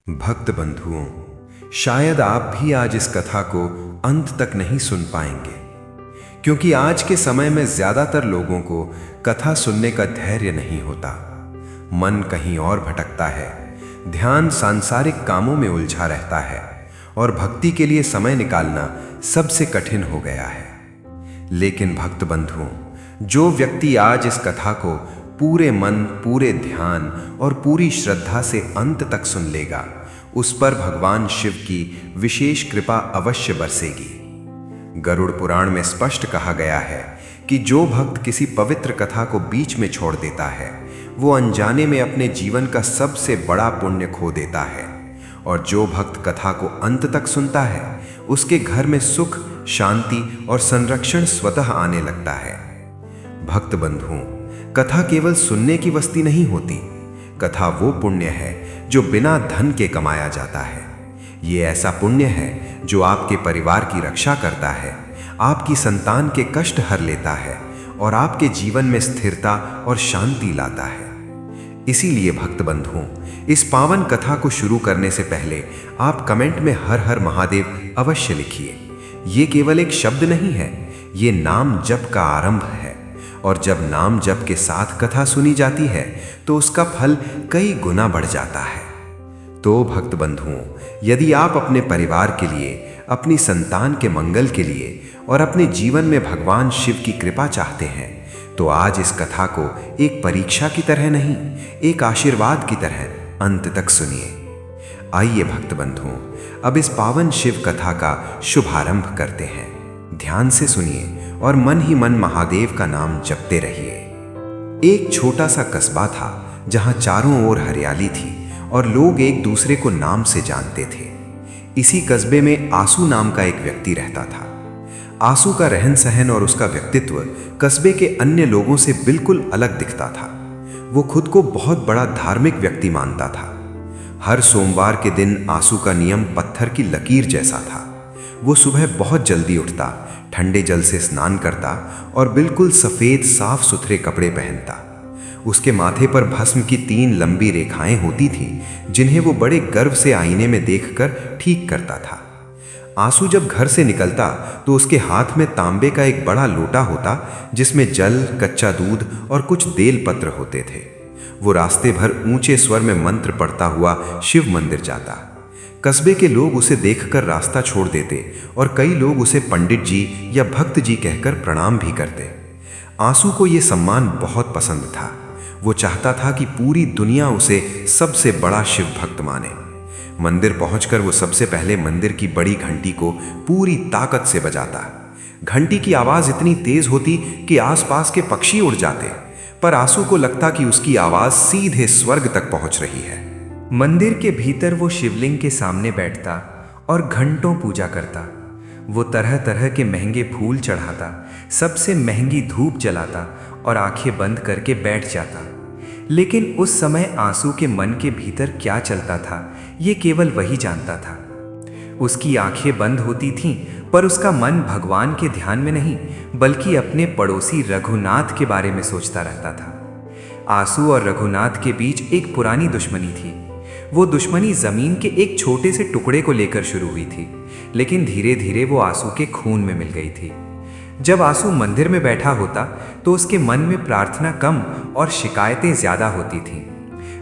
भक्त बंधुओं, शायद आप भी आज इस कथा को अंत तक नहीं सुन पाएंगे, क्योंकि आज के समय में ज्यादातर लोगों को कथा सुनने का धैर्य नहीं होता। मन कहीं और भटकता है, ध्यान सांसारिक कामों में उलझा रहता है और भक्ति के लिए समय निकालना सबसे कठिन हो गया है। लेकिन भक्त बंधुओं, जो व्यक्ति आज इस कथा को पूरे मन, पूरे ध्यान और पूरी श्रद्धा से अंत तक सुन लेगा, उस पर भगवान शिव की विशेष कृपा अवश्य बरसेगी। गरुड़ पुराण में स्पष्ट कहा गया है कि जो भक्त किसी पवित्र कथा को बीच में छोड़ देता है, वो अनजाने में अपने जीवन का सबसे बड़ा पुण्य खो देता है। और जो भक्त कथा को अंत तक सुनता है, उसके घर में सुख, शांति और संरक्षण स्वतः आने लगता है। भक्त बंधुओं, कथा केवल सुनने की वस्ती नहीं होती। कथा वो पुण्य है जो बिना धन के कमाया जाता है। ये ऐसा पुण्य है जो आपके परिवार की रक्षा करता है, आपकी संतान के कष्ट हर लेता है और आपके जीवन में स्थिरता और शांति लाता है। इसीलिए भक्त बंधुओं, इस पावन कथा को शुरू करने से पहले आप कमेंट में हर हर महादेव अवश्य लिखिए। ये केवल एक शब्द नहीं है, ये नाम जप का आरंभ है। और जब नाम जप के साथ कथा सुनी जाती है तो उसका फल कई गुना बढ़ जाता है। तो भक्त बंधुओं, यदि आप अपने परिवार के लिए, अपनी संतान के मंगल के लिए और अपने जीवन में भगवान शिव की कृपा चाहते हैं, तो आज इस कथा को एक परीक्षा की तरह नहीं, एक आशीर्वाद की तरह अंत तक सुनिए। आइए भक्त बंधुओं, अब इस पावन शिव कथा का शुभारंभ करते हैं। ध्यान से सुनिए और मन ही मन महादेव का नाम जपते रहिए। एक छोटा सा कस्बा था जहां चारों ओर हरियाली थी और लोग एक दूसरे को नाम से जानते थे। इसी कस्बे में आसू नाम का एक व्यक्ति रहता था। आसू का रहन सहन और उसका व्यक्तित्व कस्बे के अन्य लोगों से बिल्कुल अलग दिखता था। वो खुद को बहुत बड़ा धार्मिक व्यक्ति मानता था। हर सोमवार के दिन आसू का नियम पत्थर की लकीर जैसा था। वो सुबह बहुत जल्दी उठता, ठंडे जल से स्नान करता और बिल्कुल सफ़ेद साफ सुथरे कपड़े पहनता। उसके माथे पर भस्म की 3 लंबी रेखाएं होती थीं, जिन्हें वो बड़े गर्व से आईने में देखकर ठीक करता था। आसू जब घर से निकलता तो उसके हाथ में तांबे का एक बड़ा लोटा होता, जिसमें जल, कच्चा दूध और कुछ बेल पत्र होते थे। वो रास्ते भर ऊंचे स्वर में मंत्र पढ़ता हुआ शिव मंदिर जाता। कस्बे के लोग उसे देखकर रास्ता छोड़ देते और कई लोग उसे पंडित जी या भक्त जी कहकर प्रणाम भी करते। आंसू को ये सम्मान बहुत पसंद था। वो चाहता था कि पूरी दुनिया उसे सबसे बड़ा शिव भक्त माने। मंदिर पहुंचकर वो सबसे पहले मंदिर की बड़ी घंटी को पूरी ताकत से बजाता। घंटी की आवाज़ इतनी तेज होती कि आसपास के पक्षी उड़ जाते, पर आंसू को लगता कि उसकी आवाज़ सीधे स्वर्ग तक पहुंच रही है। मंदिर के भीतर वो शिवलिंग के सामने बैठता और घंटों पूजा करता। वो तरह तरह के महंगे फूल चढ़ाता, सबसे महंगी धूप जलाता और आंखें बंद करके बैठ जाता। लेकिन उस समय आंसू के मन के भीतर क्या चलता था, ये केवल वही जानता था। उसकी आंखें बंद होती थीं, पर उसका मन भगवान के ध्यान में नहीं, बल्कि अपने पड़ोसी रघुनाथ के बारे में सोचता रहता था। आंसू और रघुनाथ के बीच एक पुरानी दुश्मनी थी। वो दुश्मनी जमीन के एक छोटे से टुकड़े को लेकर शुरू हुई थी, लेकिन धीरे धीरे वो आंसू के खून में मिल गई थी। जब आंसू मंदिर में बैठा होता तो उसके मन में प्रार्थना कम और शिकायतें ज्यादा होती थीं।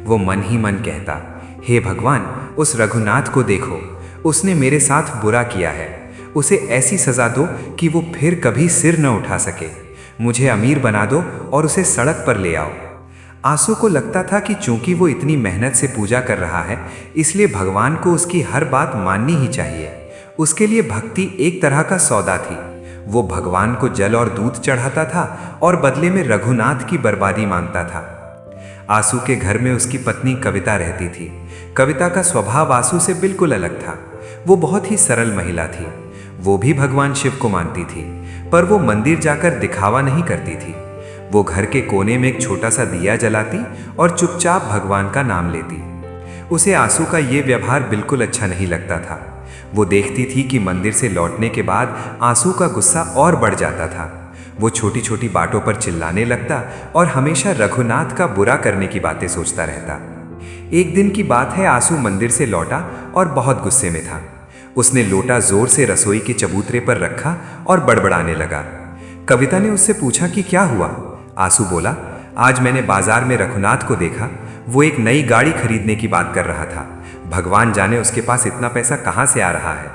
वो मन ही मन कहता, हे भगवान, उस रघुनाथ को देखो, उसने मेरे साथ बुरा किया है। उसे ऐसी सजा दो कि वो फिर कभी सिर न उठा सके। मुझे अमीर बना दो और उसे सड़क पर ले आओ। आंसू को लगता था कि चूंकि वो इतनी मेहनत से पूजा कर रहा है, इसलिए भगवान को उसकी हर बात माननी ही चाहिए। उसके लिए भक्ति एक तरह का सौदा थी। वो भगवान को जल और दूध चढ़ाता था और बदले में रघुनाथ की बर्बादी मांगता था। आंसू के घर में उसकी पत्नी कविता रहती थी। कविता का स्वभाव आंसू से बिल्कुल अलग था। वो बहुत ही सरल महिला थी। वो भी भगवान शिव को मानती थी, पर वो मंदिर जाकर दिखावा नहीं करती थी। वो घर के कोने में एक छोटा सा दिया जलाती और चुपचाप भगवान का नाम लेती। उसे आंसू का ये व्यवहार बिल्कुल अच्छा नहीं लगता था। वो देखती थी कि मंदिर से लौटने के बाद आंसू का गुस्सा और बढ़ जाता था। वो छोटी छोटी बातों पर चिल्लाने लगता और हमेशा रघुनाथ का बुरा करने की बातें सोचता रहता। एक दिन की बात है, आंसू मंदिर से लौटा और बहुत गुस्से में था। उसने लोटा जोर से रसोई के चबूतरे पर रखा और बड़बड़ाने लगा। कविता ने उससे पूछा कि क्या हुआ। आंसू बोला, आज मैंने बाजार में रघुनाथ को देखा। वो एक नई गाड़ी खरीदने की बात कर रहा था। भगवान जाने उसके पास इतना पैसा कहाँ से आ रहा है।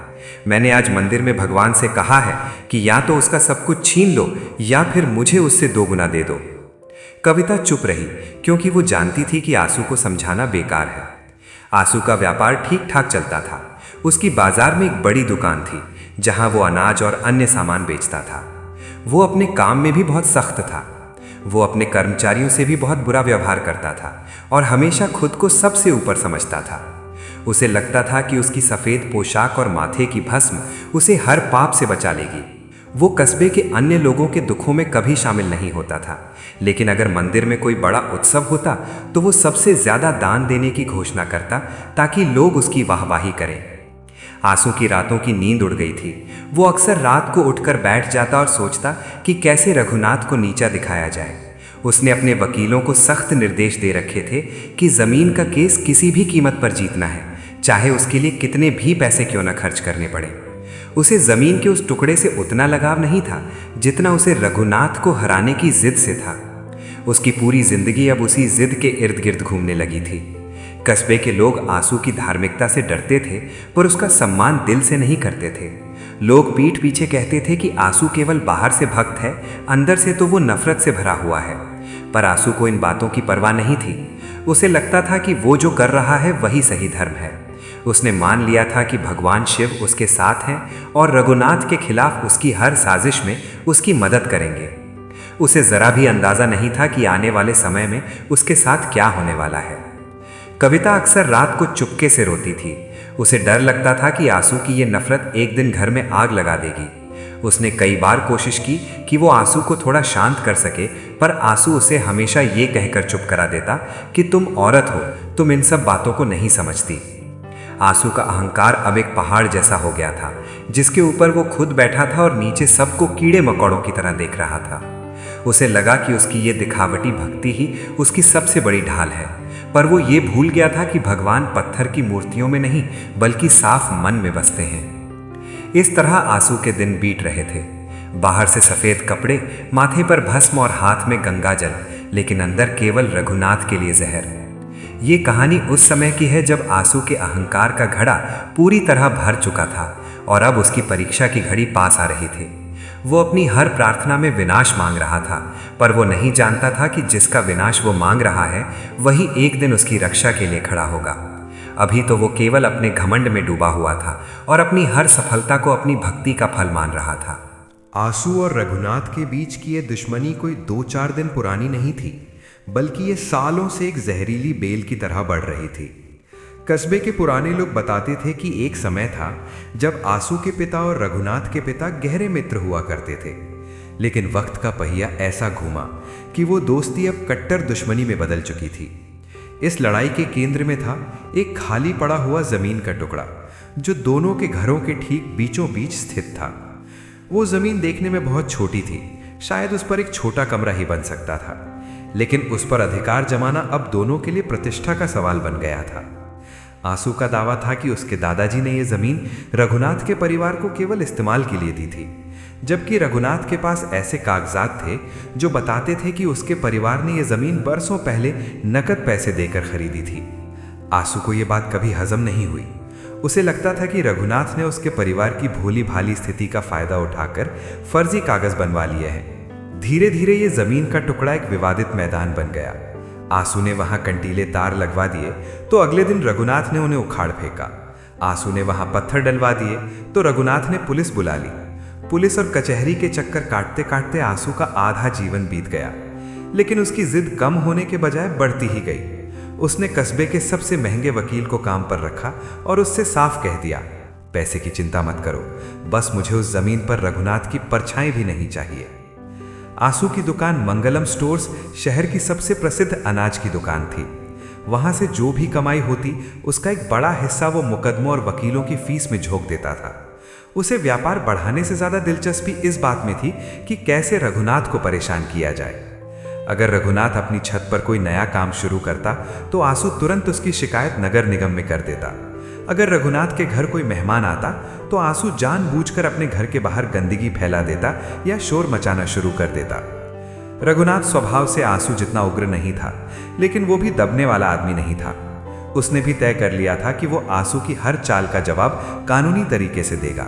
मैंने आज मंदिर में भगवान से कहा है कि या तो उसका सब कुछ छीन लो या फिर मुझे उससे 2 गुना दे दो। कविता चुप रही, क्योंकि वो जानती थी कि आंसू को समझाना बेकार है। आंसू का व्यापार ठीक ठाक चलता था। उसकी बाजार में एक बड़ी दुकान थी जहां वो अनाज और अन्य सामान बेचता था। वो अपने काम में भी बहुत सख्त था। वो अपने कर्मचारियों से भी बहुत बुरा व्यवहार करता था और हमेशा खुद को सबसे ऊपर समझता था। उसे लगता था कि उसकी सफ़ेद पोशाक और माथे की भस्म उसे हर पाप से बचा लेगी। वो कस्बे के अन्य लोगों के दुखों में कभी शामिल नहीं होता था, लेकिन अगर मंदिर में कोई बड़ा उत्सव होता तो वो सबसे ज़्यादा दान देने की घोषणा करता ताकि लोग उसकी वाहवाही करें। आंसू की रातों की नींद उड़ गई थी। वो अक्सर रात को उठकर बैठ जाता और सोचता कि कैसे रघुनाथ को नीचा दिखाया जाए। उसने अपने वकीलों को सख्त निर्देश दे रखे थे कि ज़मीन का केस किसी भी कीमत पर जीतना है, चाहे उसके लिए कितने भी पैसे क्यों न खर्च करने पड़े। उसे ज़मीन के उस टुकड़े से उतना लगाव नहीं था जितना उसे रघुनाथ को हराने की जिद से था। उसकी पूरी जिंदगी अब उसी जिद के इर्द गिर्द घूमने लगी थी। कस्बे के लोग आंसू की धार्मिकता से डरते थे, पर उसका सम्मान दिल से नहीं करते थे। लोग पीठ पीछे कहते थे कि आंसू केवल बाहर से भक्त है, अंदर से तो वो नफरत से भरा हुआ है। पर आंसू को इन बातों की परवाह नहीं थी। उसे लगता था कि वो जो कर रहा है वही सही धर्म है। उसने मान लिया था कि भगवान शिव उसके साथ हैं और रघुनाथ के खिलाफ उसकी हर साजिश में उसकी मदद करेंगे। उसे जरा भी अंदाजा नहीं था कि आने वाले समय में उसके साथ क्या होने वाला है। कविता अक्सर रात को चुपके से रोती थी। उसे डर लगता था कि आंसू की ये नफरत एक दिन घर में आग लगा देगी। उसने कई बार कोशिश की कि वो आंसू को थोड़ा शांत कर सके, पर आंसू उसे हमेशा ये कहकर चुप करा देता कि तुम औरत हो, तुम इन सब बातों को नहीं समझती। आंसू का अहंकार अब एक पहाड़ जैसा हो गया था, जिसके ऊपर वो खुद बैठा था और नीचे सबको कीड़े मकोड़ों की तरह देख रहा था। उसे लगा कि उसकी ये दिखावटी भक्ति ही उसकी सबसे बड़ी ढाल है, पर वो ये भूल गया था कि भगवान पत्थर की मूर्तियों में नहीं बल्कि साफ मन में बसते हैं। इस तरह आंसू के दिन बीत रहे थे। बाहर से सफ़ेद कपड़े, माथे पर भस्म और हाथ में गंगा जल, लेकिन अंदर केवल रघुनाथ के लिए जहर। ये कहानी उस समय की है जब आंसू के अहंकार का घड़ा पूरी तरह भर चुका था और अब उसकी परीक्षा की घड़ी पास आ रही थी। वो अपनी हर प्रार्थना में विनाश मांग रहा था, पर वो नहीं जानता था कि जिसका विनाश वो मांग रहा है वही एक दिन उसकी रक्षा के लिए खड़ा होगा। अभी तो वो केवल अपने घमंड में डूबा हुआ था और अपनी हर सफलता को अपनी भक्ति का फल मान रहा था। आंसू और रघुनाथ के बीच की ये दुश्मनी कोई 2-4 दिन पुरानी नहीं थी, बल्कि ये सालों से एक जहरीली बेल की तरह बढ़ रही थी। कस्बे के पुराने लोग बताते थे कि एक समय था जब आंसू के पिता और रघुनाथ के पिता गहरे मित्र हुआ करते थे, लेकिन वक्त का पहिया ऐसा घूमा कि वो दोस्ती अब कट्टर दुश्मनी में बदल चुकी थी। इस लड़ाई के केंद्र में था एक खाली पड़ा हुआ जमीन का टुकड़ा, जो दोनों के घरों के ठीक बीचों बीच स्थित था। वो जमीन देखने में बहुत छोटी थी, शायद उस पर एक छोटा कमरा ही बन सकता था, लेकिन उस पर अधिकार जमाना अब दोनों के लिए प्रतिष्ठा का सवाल बन गया था। आंसू का दावा था कि उसके दादाजी ने यह जमीन रघुनाथ के परिवार को केवल इस्तेमाल के लिए दी थी, जबकि रघुनाथ के पास ऐसे कागजात थे जो बताते थे कि उसके परिवार ने यह जमीन बरसों पहले नकद पैसे देकर खरीदी थी। आंसू को यह बात कभी हजम नहीं हुई। उसे लगता था कि रघुनाथ ने उसके परिवार की भोली भाली स्थिति का फायदा उठाकर फर्जी कागज बनवा लिए हैं। धीरे धीरे ये जमीन का टुकड़ा एक विवादित मैदान बन गया। आंसू ने वहां कंटीले तार लगवा दिए तो अगले दिन रघुनाथ ने उन्हें उखाड़ फेंका। आंसू ने वहां पत्थर डलवा दिए तो रघुनाथ ने पुलिस बुला ली। पुलिस और कचहरी के चक्कर काटते काटते आंसू का आधा जीवन बीत गया, लेकिन उसकी जिद कम होने के बजाय बढ़ती ही गई। उसने कस्बे के सबसे महंगे वकील को काम पर रखा और उससे साफ कह दिया, पैसे की चिंता मत करो, बस मुझे उस जमीन पर रघुनाथ की परछाई भी नहीं चाहिए। आंसू की दुकान मंगलम स्टोर्स शहर की सबसे प्रसिद्ध अनाज की दुकान थी। वहां से जो भी कमाई होती उसका एक बड़ा हिस्सा वो मुकदमों और वकीलों की फीस में झोंक देता था। उसे व्यापार बढ़ाने से ज्यादा दिलचस्पी इस बात में थी कि कैसे रघुनाथ को परेशान किया जाए। अगर रघुनाथ अपनी छत पर कोई नया काम शुरू करता तो आंसू तुरंत उसकी शिकायत नगर निगम में कर देता। अगर रघुनाथ के घर कोई मेहमान आता तो आंसू जानबूझकर अपने घर के बाहर गंदगी फैला देता या शोर मचाना शुरू कर देता। रघुनाथ स्वभाव से आंसू जितना उग्र नहीं था, लेकिन वो भी दबने वाला आदमी नहीं था। उसने भी तय कर लिया था कि वो आंसू की हर चाल का जवाब कानूनी तरीके से देगा।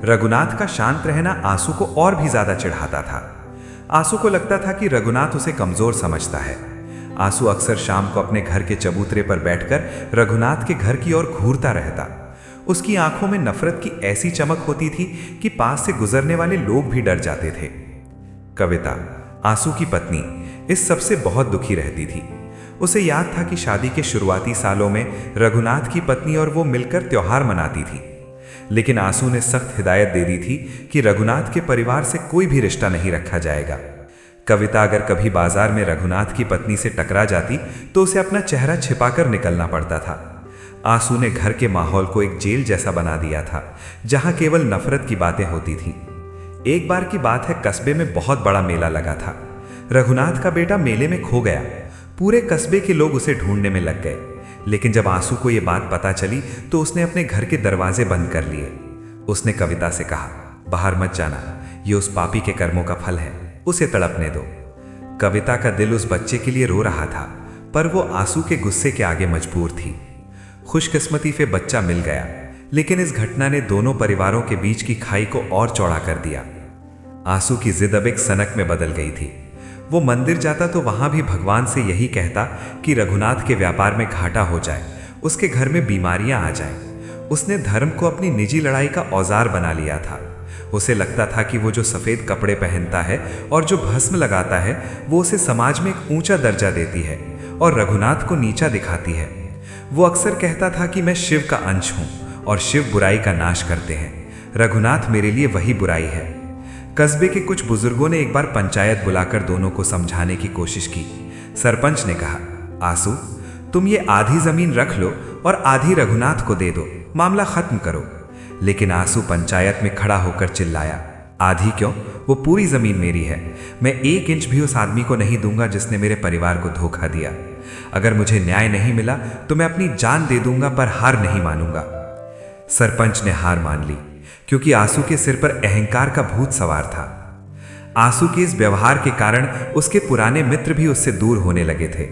रघुनाथ का शांत रहना आंसू को और भी ज्यादा चिढ़ाता था। आंसू को लगता था कि रघुनाथ उसे कमजोर समझता है। आंसू अक्सर शाम को अपने घर के चबूतरे पर बैठकर रघुनाथ के घर की ओर घूरता रहता। उसकी आंखों में नफरत की ऐसी चमक होती थी कि पास से गुजरने वाले लोग भी डर जाते थे। कविता, आंसू की पत्नी, इस सबसे बहुत दुखी रहती थी। उसे याद था कि शादी के शुरुआती सालों में रघुनाथ की पत्नी और वो मिलकर त्योहार मनाती थी, लेकिन आंसू ने सख्त हिदायत दे दी थी कि रघुनाथ के परिवार से कोई भी रिश्ता नहीं रखा जाएगा। कविता अगर कभी बाजार में रघुनाथ की पत्नी से टकरा जाती तो उसे अपना चेहरा छिपाकर निकलना पड़ता था। आंसू ने घर के माहौल को एक जेल जैसा बना दिया था, जहां केवल नफरत की बातें होती थीं। एक बार की बात है, कस्बे में बहुत बड़ा मेला लगा था। रघुनाथ का बेटा मेले में खो गया। पूरे कस्बे के लोग उसे ढूंढने में लग गए, लेकिन जब आंसू को यह बात पता चली तो उसने अपने घर के दरवाजे बंद कर लिए। उसने कविता से कहा, बाहर मत जाना, ये उस पापी के कर्मों का फल है, उसे तड़पने दो। कविता का दिल उस बच्चे के लिए रो रहा था, पर वो आंसू के गुस्से के आगे मजबूर थी। खुशकिस्मती से बच्चा मिल गया, लेकिन इस घटना ने दोनों परिवारों के बीच की खाई को और चौड़ा कर दिया। आंसू की जिद अब एक सनक में बदल गई थी। वो मंदिर जाता तो वहां भी भगवान से यही कहता कि रघुनाथ के व्यापार में घाटा हो जाए, उसके घर में बीमारियां आ जाएं। उसने धर्म को अपनी निजी लड़ाई का औजार बना लिया था। उसे लगता था कि वो जो सफेद कपड़े पहनता है और जो भस्म लगाता है, वो उसे समाज में एक ऊंचा दर्जा देती है और रघुनाथ को नीचा दिखाती है। वो अक्सर कहता था कि मैं शिव का अंश हूं और शिव बुराई का नाश करते हैं, रघुनाथ मेरे लिए वही बुराई है। कस्बे के कुछ बुजुर्गों ने एक बार पंचायत बुलाकर दोनों को समझाने की कोशिश की। सरपंच ने कहा, आंसू, तुम ये आधी जमीन रख लो और आधी रघुनाथ को दे दो, मामला खत्म करो। लेकिन आंसू पंचायत में खड़ा होकर चिल्लाया, आधी क्यों, वो पूरी जमीन मेरी है। मैं 1 इंच भी उस आदमी को नहीं दूंगा जिसने मेरे परिवार को धोखा दिया। अगर मुझे न्याय नहीं मिला तो मैं अपनी जान दे दूंगा, पर हार नहीं मानूंगा। सरपंच ने हार मान ली, क्योंकि आंसू के सिर पर अहंकार का भूत सवार था। आंसू के इस व्यवहार के कारण उसके पुराने मित्र भी उससे दूर होने लगे थे।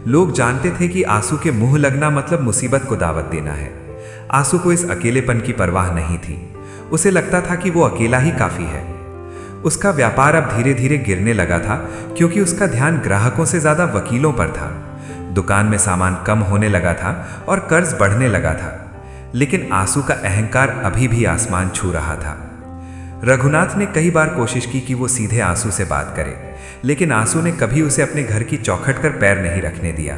लोग जानते थे कि आंसू के मुंह लगना मतलब मुसीबत को दावत देना है। आंसू को इस अकेलेपन की परवाह नहीं थी। उसे लगता था कि वो अकेला ही काफी है। उसका व्यापार अब धीरे धीरे गिरने लगा था, क्योंकि उसका ध्यान ग्राहकों से ज्यादा वकीलों पर था। दुकान में सामान कम होने लगा था और कर्ज बढ़ने लगा था, लेकिन आंसू का अहंकार अभी भी आसमान छू रहा था। रघुनाथ ने कई बार कोशिश की कि वो सीधे आंसू से बात करे, लेकिन आंसू ने कभी उसे अपने घर की चौखट पर पैर नहीं रखने दिया।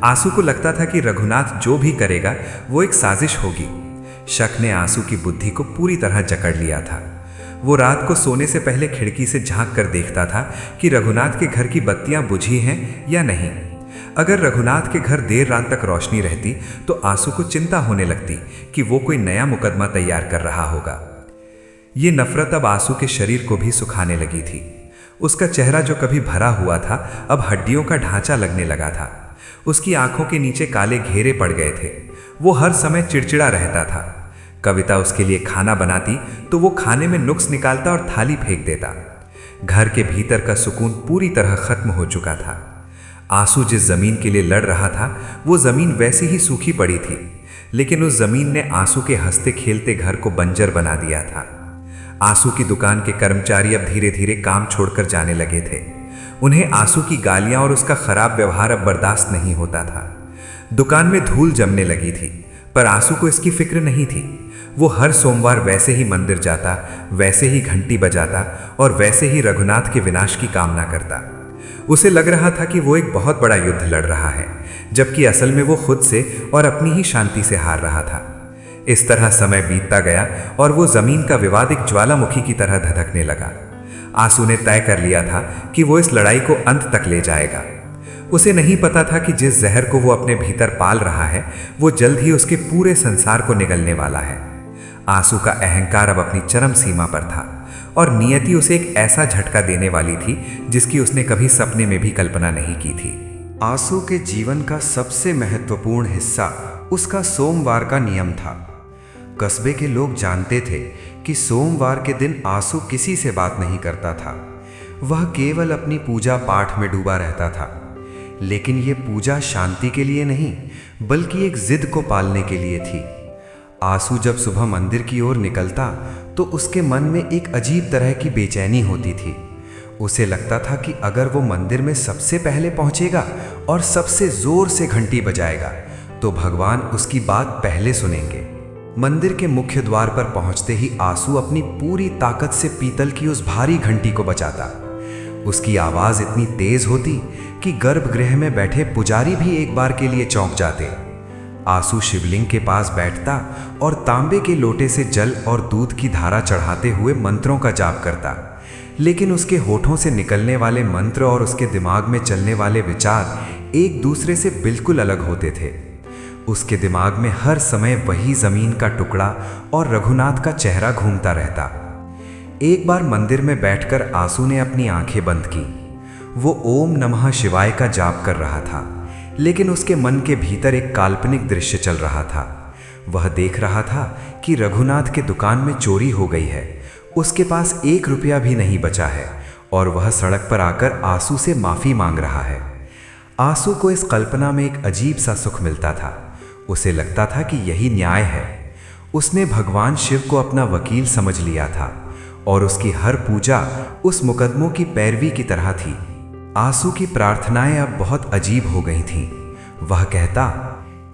आंसू को लगता था कि रघुनाथ जो भी करेगा वो एक साजिश होगी। शक ने आंसू की बुद्धि को पूरी तरह जकड़ लिया था। वो रात को सोने से पहले खिड़की से झांक कर देखता था कि रघुनाथ के घर की बत्तियां बुझी हैं या नहीं। अगर रघुनाथ के घर देर रात तक रोशनी रहती तो आंसू को चिंता होने लगती कि वो कोई नया मुकदमा तैयार कर रहा होगा। ये नफरत अब आंसू के शरीर को भी सुखाने लगी थी। उसका चेहरा जो कभी भरा हुआ था अब हड्डियों का ढांचा लगने लगा था। उसकी आंखों के नीचे काले घेरे पड़ गए थे। वो हर समय चिड़चिड़ा रहता था। कविता उसके लिए खाना बनाती तो वो खाने में नुक्स निकालता और थाली फेंक देता। घर के भीतर का सुकून पूरी तरह खत्म हो चुका था। आंसू जिस जमीन के लिए लड़ रहा था वो जमीन वैसे ही सूखी पड़ी थी, लेकिन उस जमीन ने आंसू के हंसते खेलते घर को बंजर बना दिया था। आंसू की दुकान के कर्मचारी अब धीरे धीरे काम छोड़कर जाने लगे थे। उन्हें आंसू की गालियां और उसका खराब व्यवहार अब बर्दाश्त नहीं होता था। दुकान में धूल जमने लगी थी, पर आंसू को इसकी फिक्र नहीं थी। वो हर सोमवार वैसे ही मंदिर जाता, वैसे ही घंटी बजाता और वैसे ही रघुनाथ के विनाश की कामना करता। उसे लग रहा था कि वो एक बहुत बड़ा युद्ध लड़ रहा है, जबकि असल में वो खुद से और अपनी ही शांति से हार रहा था। इस तरह समय बीतता गया और वो जमीन का विवाद एक ज्वालामुखी की तरह धधकने लगा। आंसू ने तय कर लिया था कि वो इस लड़ाई को अंत तक ले जाएगा। उसे नहीं पता था कि जिस जहर को वो अपने भीतर पाल रहा है वो जल्द ही उसके पूरे संसार को निगलने वाला है। आंसू का अहंकार अब अपनी चरम सीमा पर था। और नियति उसे एक ऐसा झटका देने वाली थी जिसकी उसने कभी सपने में भी कल्पना नहीं की थी। आसू के जीवन का सबसे महत्वपूर्ण हिस्सा उसका सोमवार का नियम था। कस्बे के लोग जानते थे कि सोमवार के दिन आसू किसी से बात नहीं करता था। वह केवल अपनी पूजा पाठ में डूबा रहता था। लेकिन यह पूजा शांति के लिए नहीं, बल्कि एक जिद को पालने के लिए थी। आसू जब सुबह मंदिर की ओर निकलता तो उसके मन में एक अजीब तरह की बेचैनी होती थी। उसे लगता था कि अगर वो मंदिर में सबसे पहले पहुंचेगा और सबसे जोर से घंटी बजाएगा तो भगवान उसकी बात पहले सुनेंगे। मंदिर के मुख्य द्वार पर पहुंचते ही आसू अपनी पूरी ताकत से पीतल की उस भारी घंटी को बजाता। उसकी आवाज इतनी तेज होती कि गर्भगृह में बैठे पुजारी भी एक बार के लिए चौंक जाते। आसू शिवलिंग के पास बैठता और तांबे के लोटे से जल और दूध की धारा चढ़ाते हुए मंत्रों का जाप करता। लेकिन उसके होठों से निकलने वाले मंत्र और उसके दिमाग में चलने वाले विचार एक दूसरे से बिल्कुल अलग होते थे। उसके दिमाग में हर समय वही जमीन का टुकड़ा और रघुनाथ का चेहरा घूमता रहता। एक बार मंदिर में बैठकर आसू ने अपनी आंखें बंद की। वो ओम नमः शिवाय का जाप कर रहा था, लेकिन उसके मन के भीतर एक काल्पनिक दृश्य चल रहा था। वह देख रहा था कि रघुनाथ के दुकान में चोरी हो गई है। उसके पास 1 रुपया भी नहीं बचा है और वह सड़क पर आकर आसू से माफी मांग रहा है। आसू को इस कल्पना में एक अजीब सा सुख मिलता था। उसे लगता था कि यही न्याय है। उसने भगवान शिव को अपना वकील समझ लिया था और उसकी हर पूजा उस मुकदमों की पैरवी की तरह थी। आसू की प्रार्थनाएं अब बहुत अजीब हो गई थीं। वह कहता,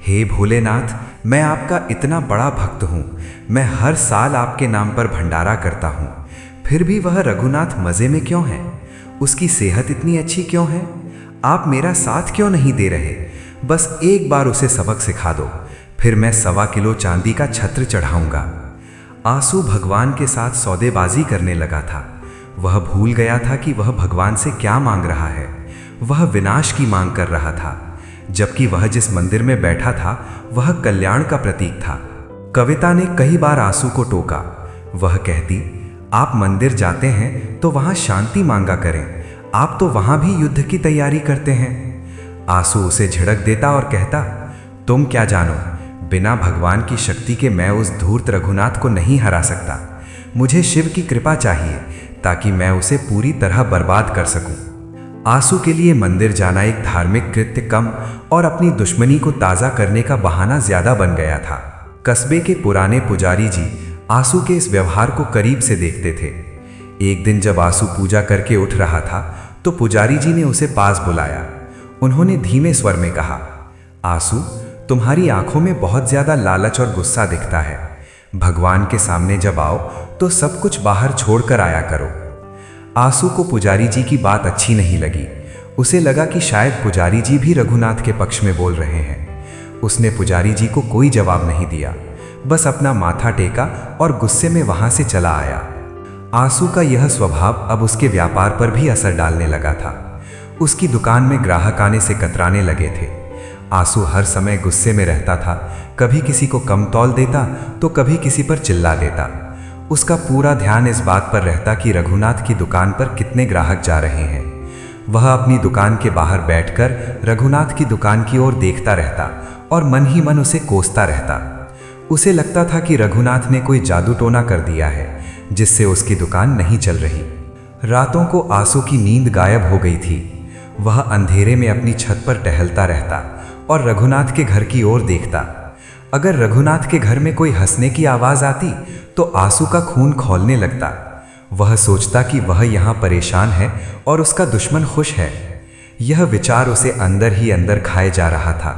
हे भोलेनाथ, मैं आपका इतना बड़ा भक्त हूँ। मैं हर साल आपके नाम पर भंडारा करता हूँ, फिर भी वह रघुनाथ मज़े में क्यों है? उसकी सेहत इतनी अच्छी क्यों है? आप मेरा साथ क्यों नहीं दे रहे? बस एक बार उसे सबक सिखा दो, फिर मैं 1.25 किलो चांदी का छत्र चढ़ाऊंगा। आसू भगवान के साथ सौदेबाजी करने लगा था। वह भूल गया था कि वह भगवान से क्या मांग रहा है। वह विनाश की मांग कर रहा था, जबकि वह जिस मंदिर में बैठा था वह कल्याण का प्रतीक था। कविता ने कई बार आसू को टोका। वह कहती, आप मंदिर जाते हैं तो वहां शांति मांगा करें, आप तो वहां भी युद्ध की तैयारी करते हैं। आसू उसे झिड़क देता और कहता, तुम क्या जानो, बिना भगवान की शक्ति के मैं उस धूर्त रघुनाथ को नहीं हरा सकता। मुझे शिव की कृपा चाहिए ताकि मैं उसे पूरी तरह बर्बाद कर सकूं। आसू के लिए मंदिर जाना एक धार्मिक कृत्य कम और अपनी दुश्मनी को ताज़ा करने का बहाना ज्यादा बन गया था। कस्बे के पुराने पुजारी जी आसू के इस व्यवहार को करीब से देखते थे। एक दिन जब आसू पूजा करके उठ रहा था तो पुजारी जी ने उसे पास बुलाया। उन्होंने धीमे स्वर में कहा, आसू, तुम्हारी आंखों में बहुत ज्यादा लालच और गुस्सा दिखता है। भगवान के सामने जब आओ तो सब कुछ बाहर छोड़कर आया करो। आसू को पुजारी जी की बात अच्छी नहीं लगी। उसे लगा कि शायद पुजारी जी भी रघुनाथ के पक्ष में बोल रहे हैं। उसने पुजारी जी को कोई जवाब नहीं दिया, बस अपना माथा टेका और गुस्से में वहां से चला आया। आसू का यह स्वभाव अब उसके व्यापार पर भी असर डालने लगा था। उसकी दुकान में ग्राहक आने से कतराने लगे थे। आसू हर समय गुस्से में रहता था। कभी किसी को कम तौल देता तो कभी किसी पर चिल्ला देता। उसका पूरा ध्यान इस बात पर रहता कि रघुनाथ की दुकान पर कितने ग्राहक जा रहे हैं। वह अपनी दुकान के बाहर बैठकर रघुनाथ की दुकान की ओर देखता रहता और मन ही मन उसे कोसता रहता। उसे लगता था कि रघुनाथ ने कोई जादू टोना कर दिया है जिससे उसकी दुकान नहीं चल रही। रातों को आसू की नींद गायब हो गई थी। वह अंधेरे में अपनी छत पर टहलता रहता और रघुनाथ के घर की ओर देखता। अगर रघुनाथ के घर में कोई हंसने की आवाज आती तो आसू का खून खौलने लगता। वह सोचता कि वह यहाँ परेशान है और उसका दुश्मन खुश है। यह विचार उसे अंदर ही अंदर खाए जा रहा था।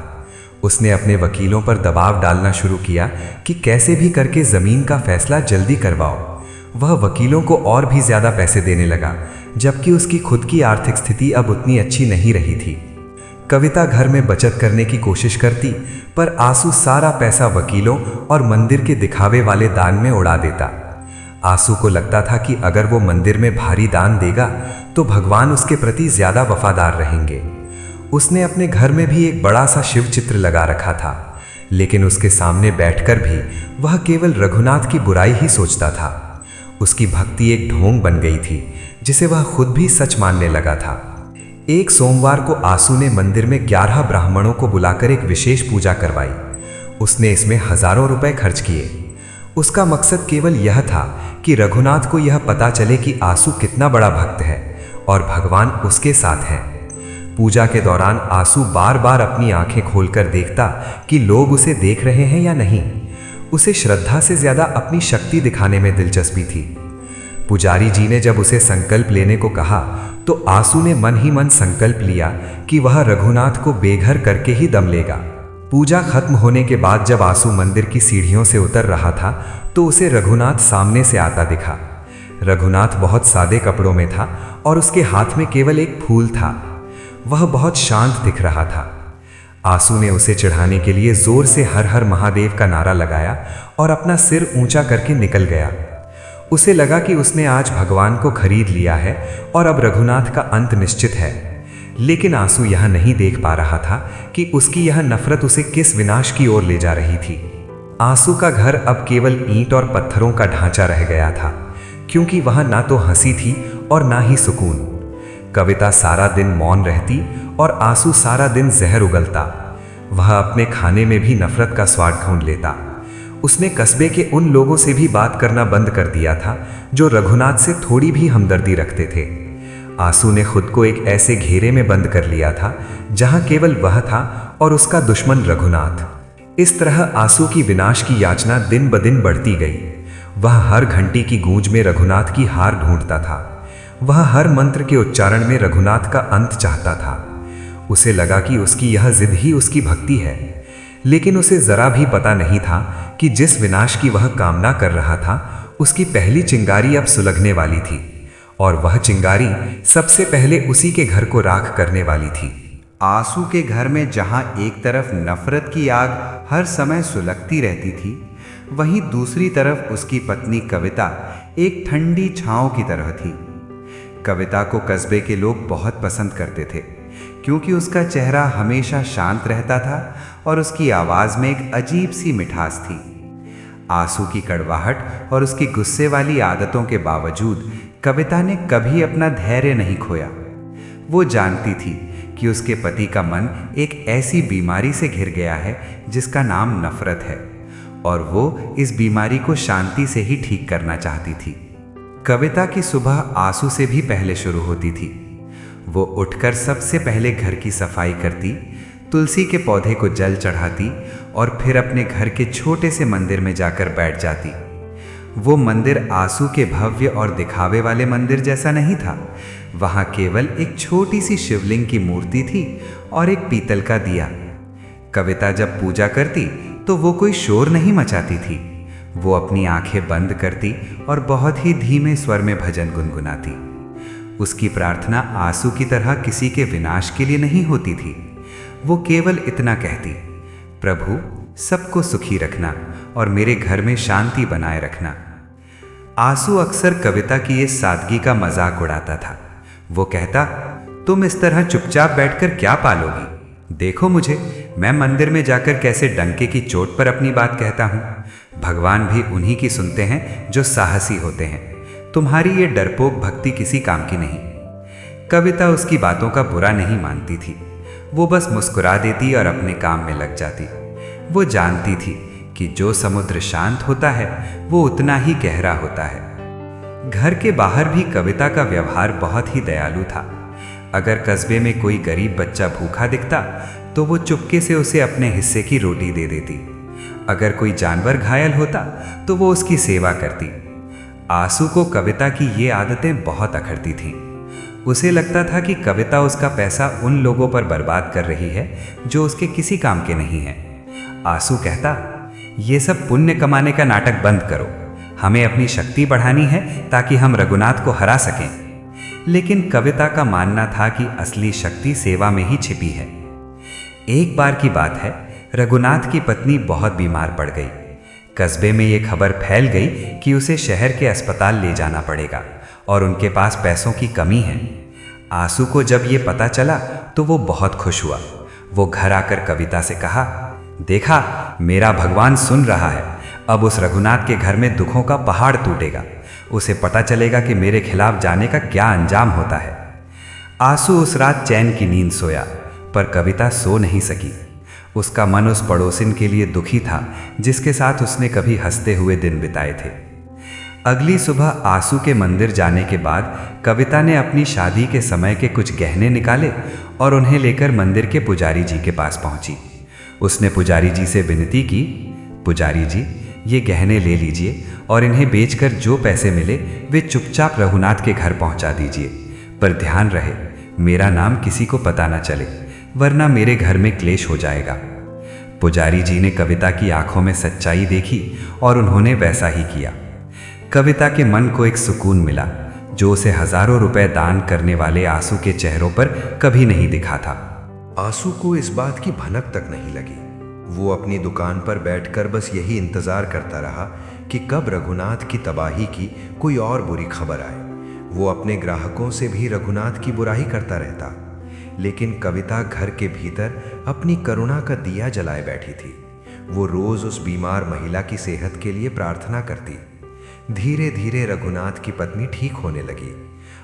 उसने अपने वकीलों पर दबाव डालना शुरू किया कि कैसे भी करके जमीन का फैसला जल्दी करवाओ। वह वकीलों को और भी ज्यादा पैसे देने लगा, जबकि उसकी खुद की आर्थिक स्थिति अब उतनी अच्छी नहीं रही थी। कविता घर में बचत करने की कोशिश करती, पर आसू सारा पैसा वकीलों और मंदिर के दिखावे वाले दान में उड़ा देता। आसू को लगता था कि अगर वो मंदिर में भारी दान देगा तो भगवान उसके प्रति ज्यादा वफादार रहेंगे। उसने अपने घर में भी एक बड़ा सा शिव चित्र लगा रखा था, लेकिन उसके सामने बैठकर भी वह केवल रघुनाथ की बुराई ही सोचता था। उसकी भक्ति एक ढोंग बन गई थी जिसे वह खुद भी सच मानने लगा था। एक सोमवार को आंसू ने मंदिर में 11 ब्राह्मणों को बुलाकर एक विशेष पूजा करवाई। उसने इसमें हजारों रुपए खर्च किए। उसका मकसद केवल यह था कि रघुनाथ को यह पता चले कि आंसू कितना बड़ा भक्त है और भगवान उसके साथ है। पूजा के दौरान आंसू बार बार अपनी आंखें खोलकर देखता कि लोग उसे देख रहे हैं या नहीं। उसे श्रद्धा से ज्यादा अपनी शक्ति दिखाने में दिलचस्पी थी। पुजारी जी ने जब उसे संकल्प लेने को कहा तो आंसू ने मन ही मन संकल्प लिया कि वह रघुनाथ को बेघर करके ही दम लेगा। पूजा खत्म होने के बाद जब आंसू मंदिर की सीढ़ियों से उतर रहा था तो उसे रघुनाथ सामने से आता दिखा। रघुनाथ बहुत सादे कपड़ों में था और उसके हाथ में केवल एक फूल था। वह बहुत शांत दिख रहा था। आंसू ने उसे चढ़ाने के लिए जोर से हर हर महादेव का नारा लगाया और अपना सिर ऊंचा करके निकल गया। उसे लगा कि उसने आज भगवान को खरीद लिया है और अब रघुनाथ का अंत निश्चित है। लेकिन आंसू यह नहीं देख पा रहा था कि उसकी यह नफरत उसे किस विनाश की ओर ले जा रही थी। आंसू का घर अब केवल ईंट और पत्थरों का ढांचा रह गया था, क्योंकि वहां ना तो हंसी थी और ना ही सुकून। कविता सारा दिन मौन रहती और आंसू सारा दिन जहर उगलता। वह अपने खाने में भी नफरत का स्वाद ढूंढ लेता। उसने कस्बे के उन लोगों से भी बात करना बंद कर दिया था जो रघुनाथ से थोड़ी भी हमदर्दी रखते थे। आंसू ने खुद को एक ऐसे घेरे में बंद कर लिया था जहां केवल वह था और उसका दुश्मन रघुनाथ। इस तरह आंसू की विनाश की याचना दिन ब दिन बढ़ती गई। वह हर घंटी की गूंज में रघुनाथ की हार ढूंढता था। वह हर मंत्र के उच्चारण में रघुनाथ का अंत चाहता था। उसे लगा कि उसकी यह जिद ही उसकी भक्ति है, लेकिन उसे जरा भी पता नहीं था कि जिस विनाश की वह कामना कर रहा था उसकी पहली चिंगारी अब सुलगने वाली थी, और वह चिंगारी सबसे पहले उसी के घर को राख करने वाली थी। आंसू के घर में जहां एक तरफ नफरत की आग हर समय सुलगती रहती थी, वहीं दूसरी तरफ उसकी पत्नी कविता एक ठंडी छांव की तरह थी। कविता को कस्बे के लोग बहुत पसंद करते थे, क्योंकि उसका चेहरा हमेशा शांत रहता था और उसकी आवाज में एक अजीब सी मिठास थी। आंसू की कड़वाहट और उसकी गुस्से वाली आदतों के बावजूद कविता ने कभी अपना धैर्य नहीं खोया। वो जानती थी कि उसके पति का मन एक ऐसी बीमारी से घिर गया है जिसका नाम नफरत है, और वो इस बीमारी को शांति से ही ठीक करना चाहती थी। कविता की सुबह आंसू से भी पहले शुरू होती थी। वो उठकर सबसे पहले घर की सफाई करती, तुलसी के पौधे को जल चढ़ाती और फिर अपने घर के छोटे से मंदिर में जाकर बैठ जाती। वो मंदिर आंसू के भव्य और दिखावे वाले मंदिर जैसा नहीं था। वहां केवल एक छोटी सी शिवलिंग की मूर्ति थी और एक पीतल का दिया। कविता जब पूजा करती तो वो कोई शोर नहीं मचाती थी। वो अपनी आंखें बंद करती और बहुत ही धीमे स्वर में भजन गुनगुनाती। उसकी प्रार्थना आंसू की तरह किसी के विनाश के लिए नहीं होती थी। वो केवल इतना कहती, प्रभु सबको सुखी रखना और मेरे घर में शांति बनाए रखना। आंसू अक्सर कविता की इस सादगी का मजाक उड़ाता था। वो कहता, तुम इस तरह चुपचाप बैठकर क्या पालोगी? देखो मुझे, मैं मंदिर में जाकर कैसे डंके की चोट पर अपनी बात कहता हूँ। भगवान भी उन्हीं की सुनते हैं जो साहसी होते हैं। तुम्हारी ये डरपोक भक्ति किसी काम की नहीं। कविता उसकी बातों का बुरा नहीं मानती थी। वो बस मुस्कुरा देती और अपने काम में लग जाती। वो जानती थी कि जो समुद्र शांत होता है वो उतना ही गहरा होता है। घर के बाहर भी कविता का व्यवहार बहुत ही दयालु था। अगर कस्बे में कोई गरीब बच्चा भूखा दिखता तो वो चुपके से उसे अपने हिस्से की रोटी दे देती। अगर कोई जानवर घायल होता तो वो उसकी सेवा करती। आंसू को कविता की ये आदतें बहुत अखरती थीं। उसे लगता था कि कविता उसका पैसा उन लोगों पर बर्बाद कर रही है जो उसके किसी काम के नहीं हैं। आंसू कहता, ये सब पुण्य कमाने का नाटक बंद करो। हमें अपनी शक्ति बढ़ानी है ताकि हम रघुनाथ को हरा सकें। लेकिन कविता का मानना था कि असली शक्ति सेवा में ही छिपी है। एक बार की बात है, रघुनाथ की पत्नी बहुत बीमार पड़ गई। कस्बे में ये खबर फैल गई कि उसे शहर के अस्पताल ले जाना पड़ेगा और उनके पास पैसों की कमी है। आंसू को जब ये पता चला तो वो बहुत खुश हुआ। वो घर आकर कविता से कहा, देखा, मेरा भगवान सुन रहा है। अब उस रघुनाथ के घर में दुखों का पहाड़ टूटेगा। उसे पता चलेगा कि मेरे खिलाफ जाने का क्या अंजाम होता है। आंसू उस रात चैन की नींद सोया, पर कविता सो नहीं सकी। उसका मन उस पड़ोसिन के लिए दुखी था जिसके साथ उसने कभी हंसते हुए दिन बिताए थे। अगली सुबह आंसू के मंदिर जाने के बाद कविता ने अपनी शादी के समय के कुछ गहने निकाले और उन्हें लेकर मंदिर के पुजारी जी के पास पहुंची। उसने पुजारी जी से विनती की, पुजारी जी, ये गहने ले लीजिए और इन्हें बेचकर जो पैसे मिले वे चुपचाप रघुनाथ के घर पहुंचा दीजिए, पर ध्यान रहे मेरा नाम किसी को पता न चले, वरना मेरे घर में क्लेश हो जाएगा। पुजारी जी ने कविता की आंखों में सच्चाई देखी और उन्होंने वैसा ही किया। कविता के मन को एक सुकून मिला जो उसे हजारों रुपए दान करने वाले आंसू के चेहरों पर कभी नहीं दिखा था। आंसू को इस बात की भनक तक नहीं लगी। वो अपनी दुकान पर बैठकर बस यही इंतजार करता रहा कि कब रघुनाथ की तबाही की कोई और बुरी खबर आए। वो अपने ग्राहकों से भी रघुनाथ की बुराई करता रहता, लेकिन कविता घर के भीतर अपनी करुणा का दिया जलाए बैठी थी। वो रोज उस बीमार महिला की सेहत के लिए प्रार्थना करती। धीरे धीरे रघुनाथ की पत्नी ठीक होने लगी।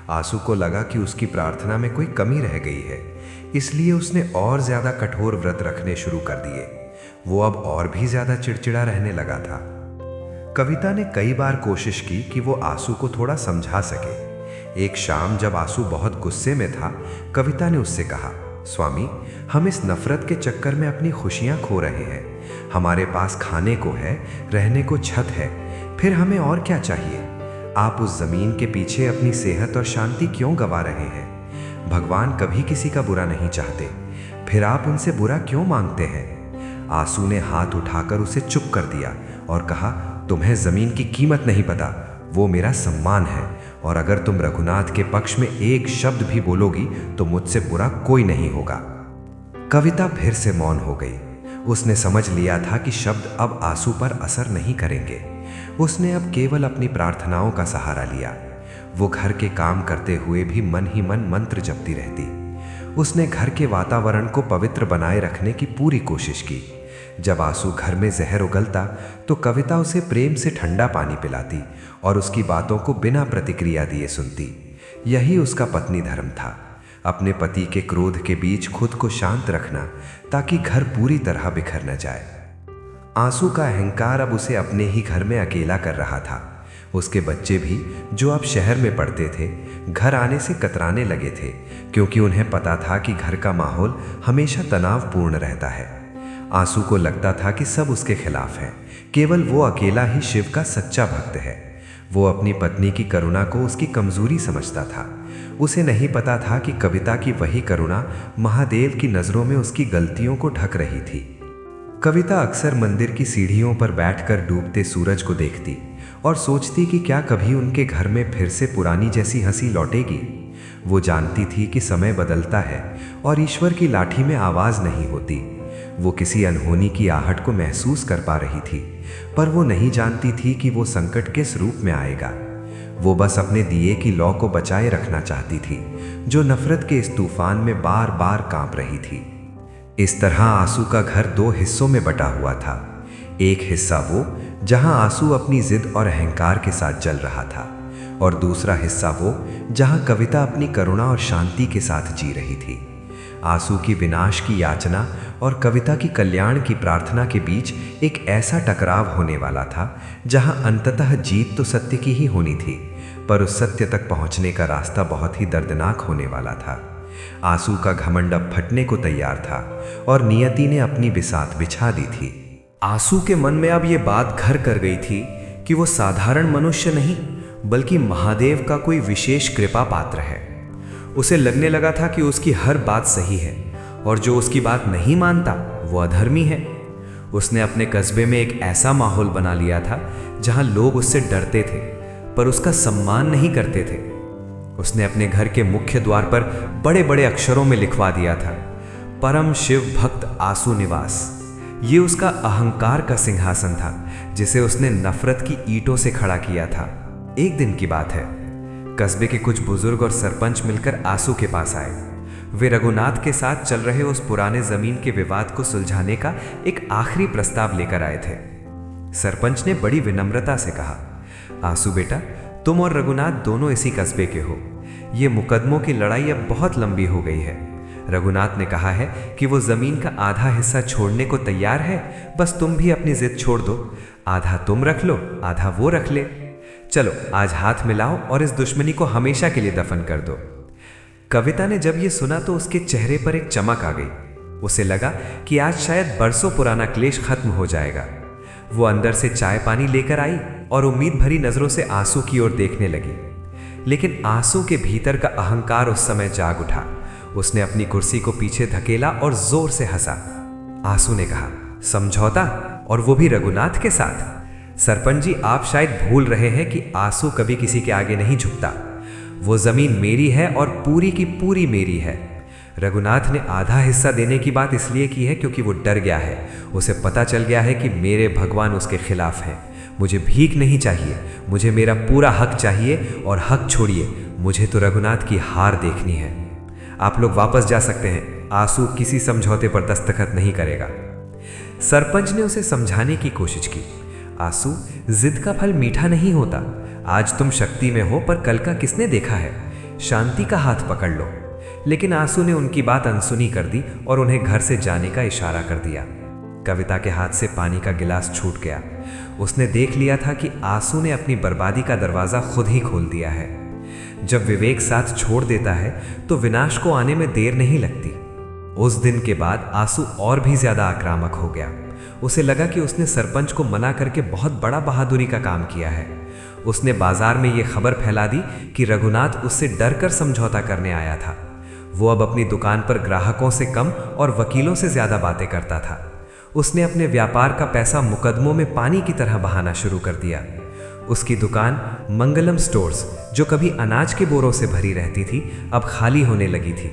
आंसू को लगा कि उसकी प्रार्थना में कोई कमी रह गई है, इसलिए उसने और ज्यादा कठोर व्रत रखने शुरू कर दिए। वो अब और भी ज्यादा चिड़चिड़ा रहने लगा था। कविता ने कई बार कोशिश की कि वो आंसू को थोड़ा समझा सके। एक शाम जब आंसू बहुत गुस्से में था, कविता ने उससे कहा, स्वामी, हम इस नफरत के चक्कर में अपनी खुशियां खो रहे हैं। हमारे पास खाने को है, रहने को छत है, फिर हमें और क्या चाहिए? आप उस जमीन के पीछे अपनी सेहत और शांति क्यों गंवा रहे हैं? भगवान कभी किसी का बुरा नहीं चाहते, फिर आप उनसे बुरा क्यों मांगते हैं? आंसू ने हाथ उठाकर उसे चुप कर दिया और कहा, तुम्हें जमीन की कीमत नहीं पता, वो मेरा सम्मान है, और अगर तुम रघुनाथ के पक्ष में एक शब्द भी बोलोगी तो मुझसे बुरा कोई नहीं होगा। कविता फिर से मौन हो गई। उसने समझ लिया था कि शब्द अब आंसू पर असर नहीं करेंगे। उसने अब केवल अपनी प्रार्थनाओं का सहारा लिया। वो घर के काम करते हुए भी मन ही मन मंत्र जपती रहती। उसने घर के वातावरण को पवित्र बनाए रखने की पूरी कोशिश की। जब आंसू घर में जहर उगलता तो कविता उसे प्रेम से ठंडा पानी पिलाती और उसकी बातों को बिना प्रतिक्रिया दिए सुनती। यही उसका पत्नी धर्म था, अपने पति के क्रोध के बीच खुद को शांत रखना ताकि घर पूरी तरह बिखर न जाए। आंसू का अहंकार अब उसे अपने ही घर में अकेला कर रहा था। उसके बच्चे भी, जो अब शहर में पढ़ते थे, घर आने से कतराने लगे थे, क्योंकि उन्हें पता था कि घर का माहौल हमेशा तनावपूर्ण रहता है। आंसू को लगता था कि सब उसके खिलाफ हैं, केवल वो अकेला ही शिव का सच्चा भक्त है। वो अपनी पत्नी की करुणा को उसकी कमजोरी समझता था। उसे नहीं पता था कि कविता की वही करुणा महादेव की नज़रों में उसकी गलतियों को ढक रही थी। कविता अक्सर मंदिर की सीढ़ियों पर बैठकर डूबते सूरज को देखती और सोचती कि क्या कभी उनके घर में फिर से पुरानी जैसी हंसी लौटेगी। वो जानती थी कि समय बदलता है और ईश्वर की लाठी में आवाज़ नहीं होती। वो किसी अनहोनी की आहट को महसूस कर पा रही थी, पर वो नहीं जानती थी कि वो संकट किस रूप में आएगा। वो बस अपने दिए की लौ को बचाए रखना चाहती थी, जो नफरत के इस तूफान में बार बार कांप रही थी। इस तरह आंसू का घर दो हिस्सों में बटा हुआ था। एक हिस्सा वो जहां आंसू अपनी जिद और अहंकार के साथ जल रहा था, और दूसरा हिस्सा वो जहां कविता अपनी करुणा और शांति के साथ जी रही थी। आंसू की विनाश की याचना और कविता की कल्याण की प्रार्थना के बीच एक ऐसा टकराव होने वाला था जहां अंततः जीत तो सत्य की ही होनी थी, पर उस सत्य तक पहुंचने का रास्ता बहुत ही दर्दनाक होने वाला था। आंसू का घमंड अब फटने को तैयार था और नियति ने अपनी बिसात बिछा दी थी। आंसू के मन में अब ये बात घर कर गई थी कि वो साधारण मनुष्य नहीं, बल्कि महादेव का कोई विशेष कृपा पात्र है। उसे लगने लगा था कि उसकी हर बात सही है और जो उसकी बात नहीं मानता वो अधर्मी है। उसने अपने कस्बे में एक ऐसा माहौल बना लिया था जहां लोग उससे डरते थे पर उसका सम्मान नहीं करते थे। उसने अपने घर के मुख्य द्वार पर बड़े बड़े अक्षरों में लिखवा दिया था, परम शिव भक्त आंसू निवास। ये उसका अहंकार का सिंहासन था जिसे उसने नफरत की ईंटों से खड़ा किया था। एक दिन की बात है, कस्बे के कुछ बुजुर्ग और सरपंच मिलकर आंसू के पास आए। वे रघुनाथ के साथ चल रहे उस पुराने जमीन के विवाद को सुलझाने का एक आखिरी प्रस्ताव लेकर आए थे। सरपंच ने बड़ी विनम्रता से कहा, आंसू बेटा, तुम और रघुनाथ दोनों इसी कस्बे के हो। ये मुकदमों की लड़ाई अब बहुत लंबी हो गई है। रघुनाथ ने कहा है कि वो जमीन का आधा हिस्सा छोड़ने को तैयार है, बस तुम भी अपनी जिद छोड़ दो। आधा तुम रख लो, आधा वो रख ले। चलो आज हाथ मिलाओ और इस दुश्मनी को हमेशा के लिए दफन कर दो। कविता ने जब ये सुना तो उसके चेहरे पर एक चमक आ गई। उसे लगा कि आज शायद बरसों पुराना क्लेश खत्म हो जाएगा। वो अंदर से चाय पानी लेकर आई और उम्मीद भरी नजरों से आंसू की ओर देखने लगी। लेकिन आंसू के भीतर का अहंकार उस समय जाग उठा। उसने अपनी कुर्सी को पीछे धकेला और जोर से हंसा। आंसू ने कहा, समझौता, और वो भी रघुनाथ के साथ? सरपंच जी, आप शायद भूल रहे हैं कि आंसू कभी किसी के आगे नहीं झुकता। वो जमीन मेरी है और पूरी की पूरी मेरी है। रघुनाथ ने आधा हिस्सा देने की बात इसलिए की है क्योंकि वो डर गया है। उसे पता चल गया है कि मेरे भगवान उसके खिलाफ हैं। मुझे भीख नहीं चाहिए, मुझे मेरा पूरा हक चाहिए। और हक छोड़िए, मुझे तो रघुनाथ की हार देखनी है। आप लोग वापस जा सकते हैं। आंसू किसी समझौते पर दस्तखत नहीं करेगा। सरपंच ने उसे समझाने की कोशिश की। आंसू, जिद का फल मीठा नहीं होता। आज तुम शक्ति में हो, पर कल का किसने देखा है? शांति का हाथ पकड़ लो। लेकिन आंसू ने उनकी बात अनसुनी कर दी और उन्हें घर से जाने का इशारा कर दिया। कविता के हाथ से पानी का गिलास छूट गया। उसने देख लिया था कि आंसू ने अपनी बर्बादी का दरवाजा खुद ही खोल दिया है। जब विवेक साथ छोड़ देता है तो विनाश को आने में देर नहीं लगती। उस दिन के बाद आंसू और भी ज्यादा आक्रामक हो गया। उसे लगा कि उसने सरपंच को मना करके बहुत बड़ा बहादुरी का काम किया है। उसने बाजार में यह खबर फैला दी कि रघुनाथ उससे डर कर समझौता करने आया था। वो अब अपनी दुकान पर ग्राहकों से कम और वकीलों से ज्यादा बातें करता था। उसने अपने व्यापार का पैसा मुकदमों में पानी की तरह बहाना शुरू कर दिया। उसकी दुकान मंगलम स्टोर्स, जो कभी अनाज के बोरों से भरी रहती थी, अब खाली होने लगी थी।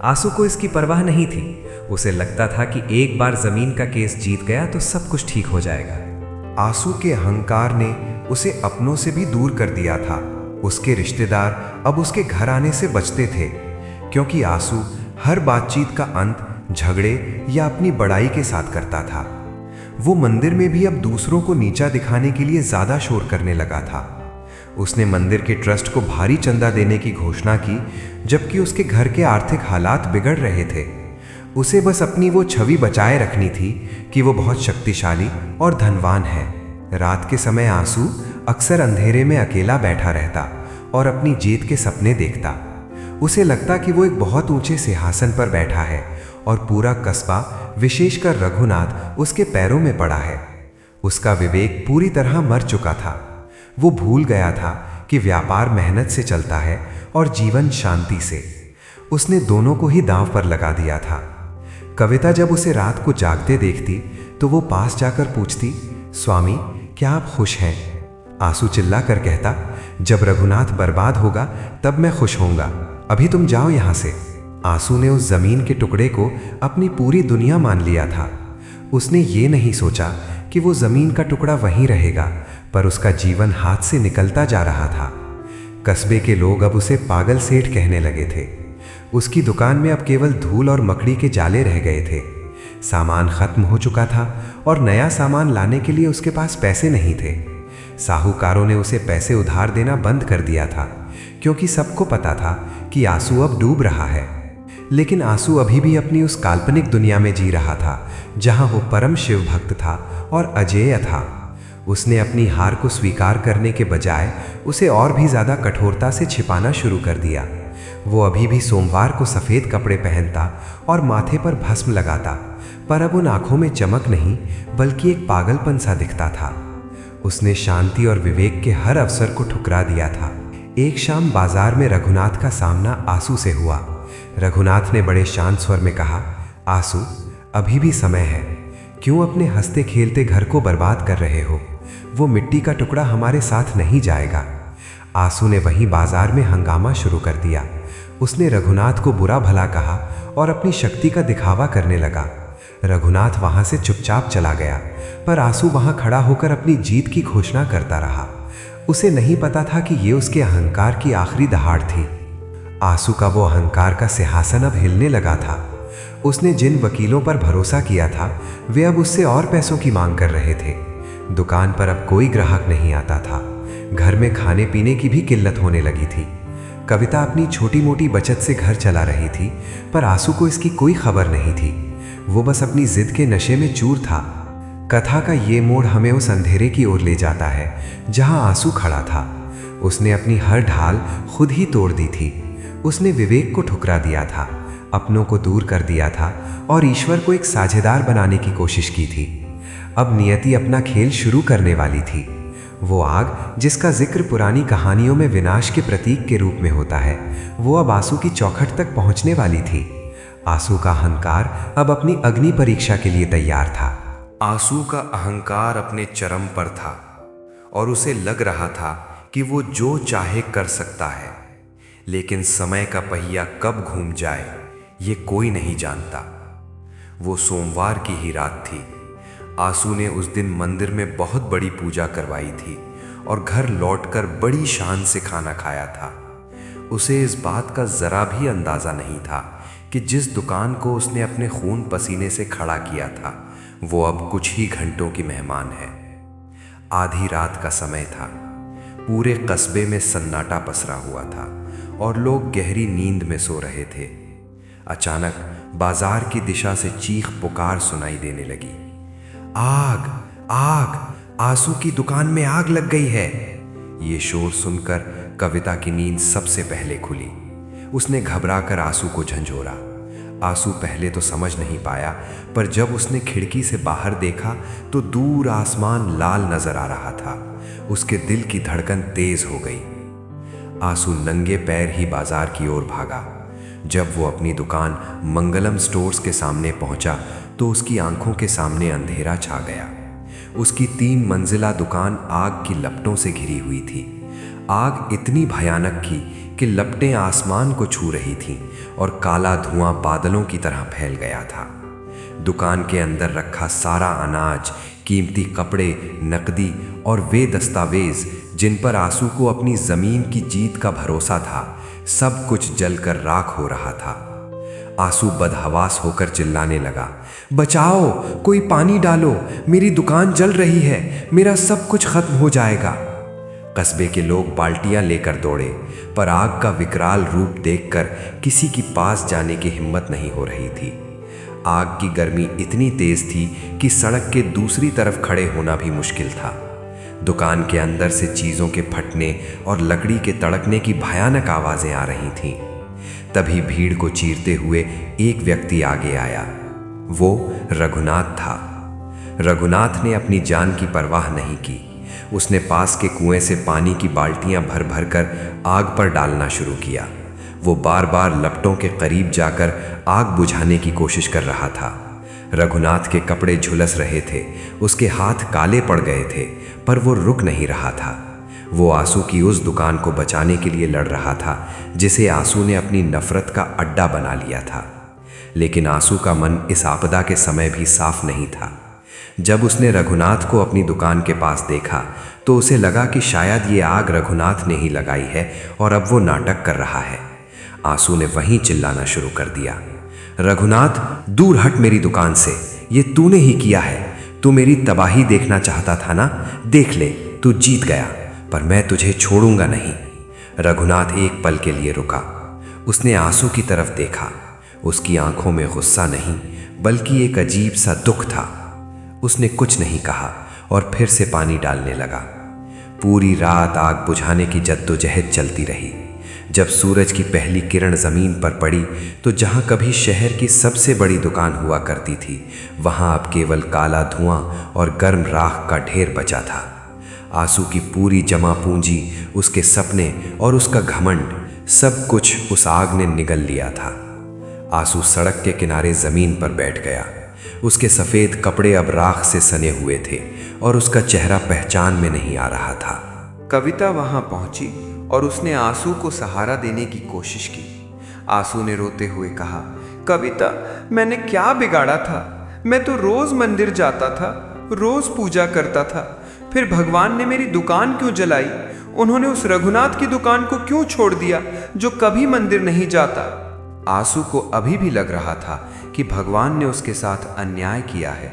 आंसू को इसकी परवाह नहीं थी। उसे लगता था कि एक बार जमीन का केस जीत गया तो सब कुछ ठीक हो जाएगा। आंसू के अहंकार ने उसे अपनों से भी दूर कर दिया था। उसके रिश्तेदार अब उसके घर आने से बचते थे, क्योंकि आंसू हर बातचीत का अंत झगड़े या अपनी बड़ाई के साथ करता था। वो मंदिर में भी अब दूसरों को नीचा दिखाने के लिए ज्यादा शोर करने लगा था। उसने मंदिर के ट्रस्ट को भारी चंदा देने की घोषणा की, जबकि उसके घर के आर्थिक हालात बिगड़ रहे थे। उसे बस अपनी वो छवि बचाए रखनी थी कि वो बहुत शक्तिशाली और धनवान है। रात के समय आंसू अक्सर अंधेरे में अकेला बैठा रहता और अपनी जीत के सपने देखता। उसे लगता कि वो एक बहुत ऊंचे सिंहासन पर बैठा है और पूरा कस्बा, विशेषकर रघुनाथ, उसके पैरों में पड़ा है। उसका विवेक पूरी तरह मर चुका था। वो भूल गया था कि व्यापार मेहनत से चलता है और जीवन शांति से। उसने दोनों को ही दांव पर लगा दिया था। कविता जब उसे रात को जागते देखती तो वो पास जाकर पूछती, स्वामी, क्या आप खुश हैं? आंसू चिल्ला कर कहता, जब रघुनाथ बर्बाद होगा तब मैं खुश होऊंगा। अभी तुम जाओ यहां से। आंसू ने उस जमीन के टुकड़े को अपनी पूरी दुनिया मान लिया था। उसने ये नहीं सोचा कि वो जमीन का टुकड़ा वहीं रहेगा, पर उसका जीवन हाथ से निकलता जा रहा था। कस्बे के लोग अब उसे पागल सेठ कहने लगे थे। उसकी दुकान में अब केवल धूल और मकड़ी के जाले रह गए थे। सामान खत्म हो चुका था और नया सामान लाने के लिए उसके पास पैसे नहीं थे। साहूकारों ने उसे पैसे उधार देना बंद कर दिया था, क्योंकि सबको पता था कि आंसू अब डूब रहा है। लेकिन आंसू अभी भी अपनी उस काल्पनिक दुनिया में जी रहा था जहां वो परम शिव भक्त था और अजेय था। उसने अपनी हार को स्वीकार करने के बजाय उसे और भी ज्यादा कठोरता से छिपाना शुरू कर दिया। वो अभी भी सोमवार को सफेद कपड़े पहनता और माथे पर भस्म लगाता, पर अब उन आंखों में चमक नहीं बल्कि एक पागलपन सा दिखता था। उसने शांति और विवेक के हर अवसर को ठुकरा दिया था। एक शाम बाजार में रघुनाथ का सामना आंसू से हुआ। रघुनाथ ने बड़े शांत स्वर में कहा, आंसू, अभी भी समय है। क्यों अपने हंसते खेलते घर को बर्बाद कर रहे हो? वो मिट्टी का टुकड़ा हमारे साथ नहीं जाएगा। आंसू ने वहीं बाजार में हंगामा शुरू कर दिया। उसने रघुनाथ को बुरा भला कहा और अपनी शक्ति का दिखावा करने लगा। रघुनाथ वहां से चुपचाप चला गया, पर आंसू वहां खड़ा होकर अपनी जीत की घोषणा करता रहा। उसे नहीं पता था कि ये उसके अहंकार की आखिरी दहाड़ थी। आंसू का वो अहंकार का सिंहासन अब हिलने लगा था। उसने जिन वकीलों पर भरोसा किया था वे अब उससे और पैसों की मांग कर रहे थे। दुकान पर अब कोई ग्राहक नहीं आता था। घर में खाने पीने की भी किल्लत होने लगी थी। कविता अपनी छोटी मोटी बचत से घर चला रही थी, पर आंसू को इसकी कोई खबर नहीं थी। वो बस अपनी जिद के नशे में चूर था। कथा का ये मोड़ हमें उस अंधेरे की ओर ले जाता है जहां आंसू खड़ा था। उसने अपनी हर ढाल खुद ही तोड़ दी थी। उसने विवेक को ठुकरा दिया था, अपनों को दूर कर दिया था और ईश्वर को एक साझेदार बनाने की कोशिश की थी। अब नियति अपना खेल शुरू करने वाली थी। वो आग जिसका जिक्र पुरानी कहानियों में विनाश के प्रतीक के रूप में होता है, वो अब आंसू की चौखट तक पहुंचने वाली थी। आंसू का अहंकार अब अपनी अग्नि परीक्षा के लिए तैयार था। आंसू का अहंकार अपने चरम पर था और उसे लग रहा था कि वो जो चाहे कर सकता है, लेकिन समय का पहिया कब घूम जाए ये कोई नहीं जानता। वो सोमवार की ही रात थी। आंसू ने उस दिन मंदिर में बहुत बड़ी पूजा करवाई थी और घर लौटकर बड़ी शान से खाना खाया था। उसे इस बात का जरा भी अंदाजा नहीं था कि जिस दुकान को उसने अपने खून पसीने से खड़ा किया था, वो अब कुछ ही घंटों की मेहमान है। आधी रात का समय था। पूरे कस्बे में सन्नाटा पसरा हुआ था और लोग गहरी नींद में सो रहे थे। अचानक बाजार की दिशा से चीख पुकार सुनाई देने लगी। आग, आग, आंसू की दुकान में आग लग गई है। ये शोर सुनकर कविता की नींद सबसे पहले खुली। उसने घबराकर आंसू को झंझोरा। आंसू पहले तो समझ नहीं पाया, पर जब उसने खिड़की से बाहर देखा तो दूर आसमान लाल नजर आ रहा था। उसके दिल की धड़कन तेज हो गई। आंसू नंगे पैर ही बाजार की ओर भागा। जब वो अपनी दुकान मंगलम स्टोर्स के सामने पहुंचा तो उसकी आंखों के सामने अंधेरा छा गया। उसकी 3 मंजिला दुकान आग की लपटों से घिरी हुई थी। आग इतनी भयानक थी कि लपटें आसमान को छू रही थीं और काला धुआं बादलों की तरह फैल गया था। दुकान के अंदर रखा सारा अनाज, कीमती कपड़े, नकदी और वे दस्तावेज जिन पर आंसू को अपनी जमीन की जीत का भरोसा था, सब कुछ जलकर राख हो रहा था। आंसू बदहवास होकर चिल्लाने लगा, बचाओ, कोई पानी डालो, मेरी दुकान जल रही है, मेरा सब कुछ खत्म हो जाएगा। कस्बे के लोग बाल्टियां लेकर दौड़े, पर आग का विकराल रूप देखकर किसी की पास जाने की हिम्मत नहीं हो रही थी। आग की गर्मी इतनी तेज थी कि सड़क के दूसरी तरफ खड़े होना भी मुश्किल था। दुकान के अंदर से चीजों के फटने और लकड़ी के तड़कने की भयानक आवाजें आ रही थीं। तभी भीड़ को चीरते हुए एक व्यक्ति आगे आया। वो रघुनाथ था। रघुनाथ ने अपनी जान की परवाह नहीं की। उसने पास के कुएं से पानी की बाल्टियां भर भर कर आग पर डालना शुरू किया। वो बार बार लपटों के करीब जाकर आग बुझाने की कोशिश कर रहा था। रघुनाथ के कपड़े झुलस रहे थे, उसके हाथ काले पड़ गए थे, पर वो रुक नहीं रहा था। वो आंसू की उस दुकान को बचाने के लिए लड़ रहा था जिसे आंसू ने अपनी नफरत का अड्डा बना लिया था। लेकिन आंसू का मन इस आपदा के समय भी साफ नहीं था। जब उसने रघुनाथ को अपनी दुकान के पास देखा तो उसे लगा कि शायद ये आग रघुनाथ ने ही लगाई है और अब वो नाटक कर रहा है। आंसू ने वहीं चिल्लाना शुरू कर दिया, रघुनाथ, दूर हट मेरी दुकान से, ये तूने ही किया है। तू मेरी तबाही देखना चाहता था ना? देख ले, तू जीत गया, पर मैं तुझे छोड़ूंगा नहीं। रघुनाथ एक पल के लिए रुका। उसने आंसू की तरफ देखा। उसकी आंखों में गुस्सा नहीं, बल्कि एक अजीब सा दुख था। उसने कुछ नहीं कहा और फिर से पानी डालने लगा। पूरी रात आग बुझाने की जद्दोजहद चलती रही। जब सूरज की पहली किरण जमीन पर पड़ी तो जहां कभी शहर की सबसे बड़ी दुकान हुआ करती थी, वहां अब केवल काला धुआं और गर्म राख का ढेर बचा था। आंसू की पूरी जमा पूंजी, उसके सपने और उसका घमंड, सब कुछ उस आग ने निगल लिया था। आंसू सड़क के किनारे जमीन पर बैठ गया। उसके सफेद कपड़े अब राख से सने हुए थे और उसका चेहरा पहचान में नहीं आ रहा था। कविता वहां पहुंची और उसने आंसू को सहारा देने की कोशिश की। आंसू ने रोते हुए कहा, कविता, मैंने क्या बिगाड़ा था? मैं तो रोज मंदिर जाता था, रोज पूजा करता था। फिर भगवान ने मेरी दुकान क्यों जलाई? उन्होंने उस रघुनाथ की दुकान को क्यों छोड़ दिया जो कभी मंदिर नहीं जाता? आंसू को अभी भी लग रहा था कि भगवान ने उसके साथ अन्याय किया है।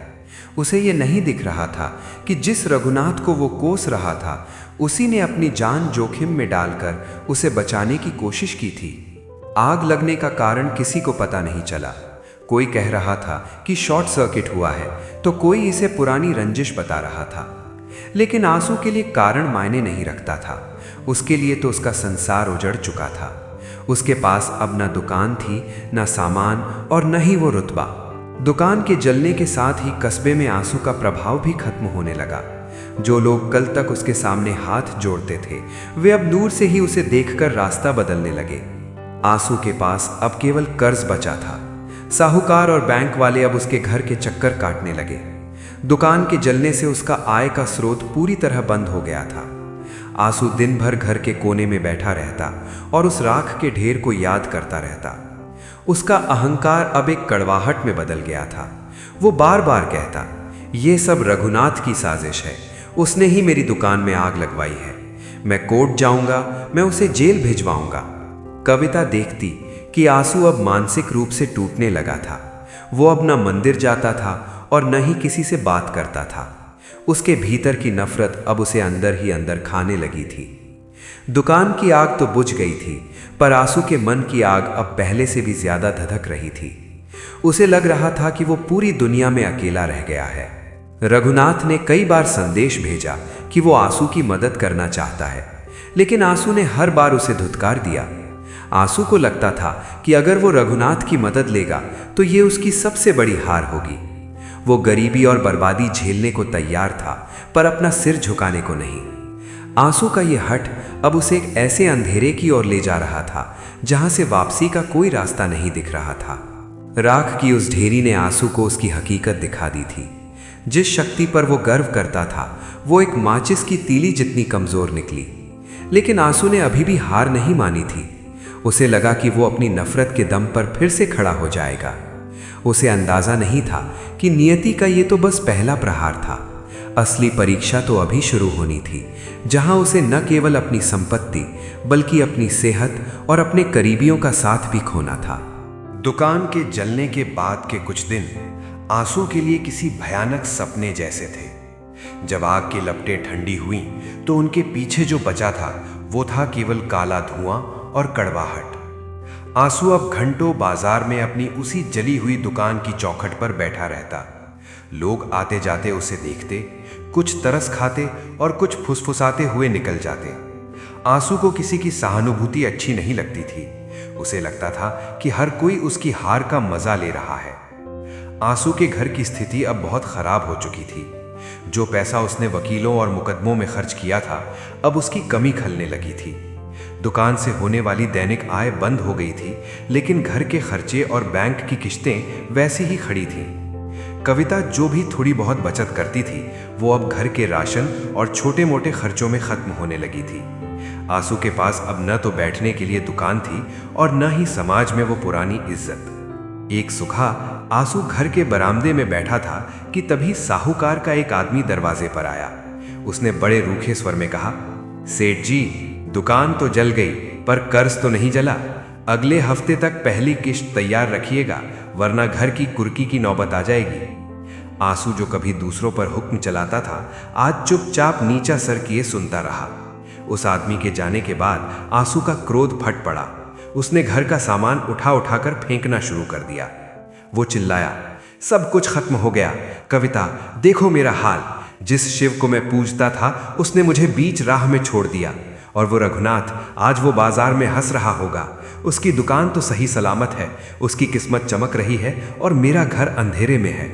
उसे ये नहीं दिख रहा था कि जिस रघुनाथ को वो कोस रहा था उसी ने अपनी जान जोखिम में डालकर उसे बचाने की कोशिश की थी। आग लगने का कारण किसी को पता नहीं चला। कोई कह रहा था कि शॉर्ट सर्किट हुआ है तो कोई इसे पुरानी रंजिश बता रहा था। लेकिन आंसू के लिए कारण मायने नहीं रखता था। उसके लिए तो उसका संसार उजड़ चुका था। उसके पास अब न दुकान थी, न सामान और न ही वो रुतबा। दुकान के जलने के साथ ही कस्बे में आंसू का प्रभाव भी खत्म होने लगा। जो लोग कल तक उसके सामने हाथ जोड़ते थे वे अब दूर से ही उसे देखकर रास्ता बदलने लगे। आंसू के पास अब केवल कर्ज बचा था। साहूकार और बैंक वाले अब उसके घर के चक्कर काटने लगे। दुकान के जलने से उसका आय का स्रोत पूरी तरह बंद हो गया था। आंसू दिन भर घर के कोने में बैठा रहता और उस राख के ढेर को याद करता रहता। उसका अहंकार अब एक कड़वाहट में बदल गया था। वो बार बार कहता, ये सब रघुनाथ की साजिश है, उसने ही मेरी दुकान में आग लगवाई है। मैं कोर्ट जाऊंगा, मैं उसे जेल भिजवाऊंगा। कविता देखती कि आंसू अब मानसिक रूप से टूटने लगा था। वो अब न मंदिर जाता था और न ही किसी से बात करता था। उसके भीतर की नफरत अब उसे अंदर ही अंदर खाने लगी थी। दुकान की आग तो बुझ गई थी, पर आंसू के मन की आग अब पहले से भी ज्यादा धधक रही थी। उसे लग रहा था कि वो पूरी दुनिया में अकेला रह गया है। रघुनाथ ने कई बार संदेश भेजा कि वो आंसू की मदद करना चाहता है, लेकिन आंसू ने हर बार उसे धुतकार दिया। आंसू को लगता था कि अगर वो रघुनाथ की मदद लेगा तो ये उसकी सबसे बड़ी हार होगी। वो गरीबी और बर्बादी झेलने को तैयार था, पर अपना सिर झुकाने को नहीं। आंसू का ये हट अब उसे एक ऐसे अंधेरे की ओर ले जा रहा था जहां से वापसी का कोई रास्ता नहीं दिख रहा था। राख की उस ढेरी ने आंसू को उसकी हकीकत दिखा दी थी। जिस शक्ति पर वो गर्व करता था वो एक माचिस की तीली जितनी कमजोर निकली। लेकिन आंसू ने अभी भी हार नहीं मानी थी। उसे लगा कि वो अपनी नफरत के दम पर फिर से खड़ा हो जाएगा। उसे अंदाजा नहीं था कि नियति का ये तो बस पहला प्रहार था। असली परीक्षा तो अभी शुरू होनी थी, जहां उसे न केवल अपनी संपत्ति बल्कि अपनी सेहत और अपने करीबियों का साथ भी खोना था। दुकान के जलने के बाद के कुछ दिन आंसू के लिए किसी भयानक सपने जैसे थे। जब आग की लपटें ठंडी हुई तो उनके पीछे जो बचा था वो था केवल काला धुआं और कड़वाहट। आंसू अब घंटों बाजार में अपनी उसी जली हुई दुकान की चौखट पर बैठा रहता। लोग आते जाते उसे देखते, कुछ तरस खाते और कुछ फुसफुसाते हुए निकल जाते। आंसू को किसी की सहानुभूति अच्छी नहीं लगती थी। उसे लगता था कि हर कोई उसकी हार का मजा ले रहा है। आंसू के घर की स्थिति अब बहुत खराब हो चुकी थी। जो पैसा उसने वकीलों और मुकदमों में खर्च किया था अब उसकी कमी खलने लगी थी। दुकान से होने वाली दैनिक आय बंद हो गई थी, लेकिन घर के खर्चे और बैंक की किश्तें वैसे ही खड़ी थीं। कविता जो भी थोड़ी बहुत बचत करती थी वो अब घर के राशन और छोटे मोटे खर्चों में खत्म होने लगी थी। आंसू के पास अब न तो बैठने के लिए दुकान थी और न ही समाज में वो पुरानी इज्जत। एक सुबह आंसू घर के बरामदे में बैठा था कि तभी साहूकार का एक आदमी दरवाजे पर आया। उसने बड़े रूखे स्वर में कहा, सेठ जी, दुकान तो जल गई पर कर्ज तो नहीं जला। अगले हफ्ते तक पहली किश्त तैयार रखिएगा, वरना घर की कुर्की की नौबत आ जाएगी। आंसू जो कभी दूसरों पर हुक्म चलाता था आज चुपचाप नीचा सर किए सुनता रहा। उस आदमी के जाने के बाद आंसू का क्रोध फट पड़ा। उसने घर का सामान उठा उठाकर फेंकना शुरू कर दिया। वो चिल्लाया, सब कुछ खत्म हो गया। कविता, देखो मेरा हाल। जिस शिव को मैं पूजता था उसने मुझे बीच राह में छोड़ दिया। और वो रघुनाथ आज वो बाजार में हंस रहा होगा। उसकी दुकान तो सही सलामत है, उसकी किस्मत चमक रही है और मेरा घर अंधेरे में है।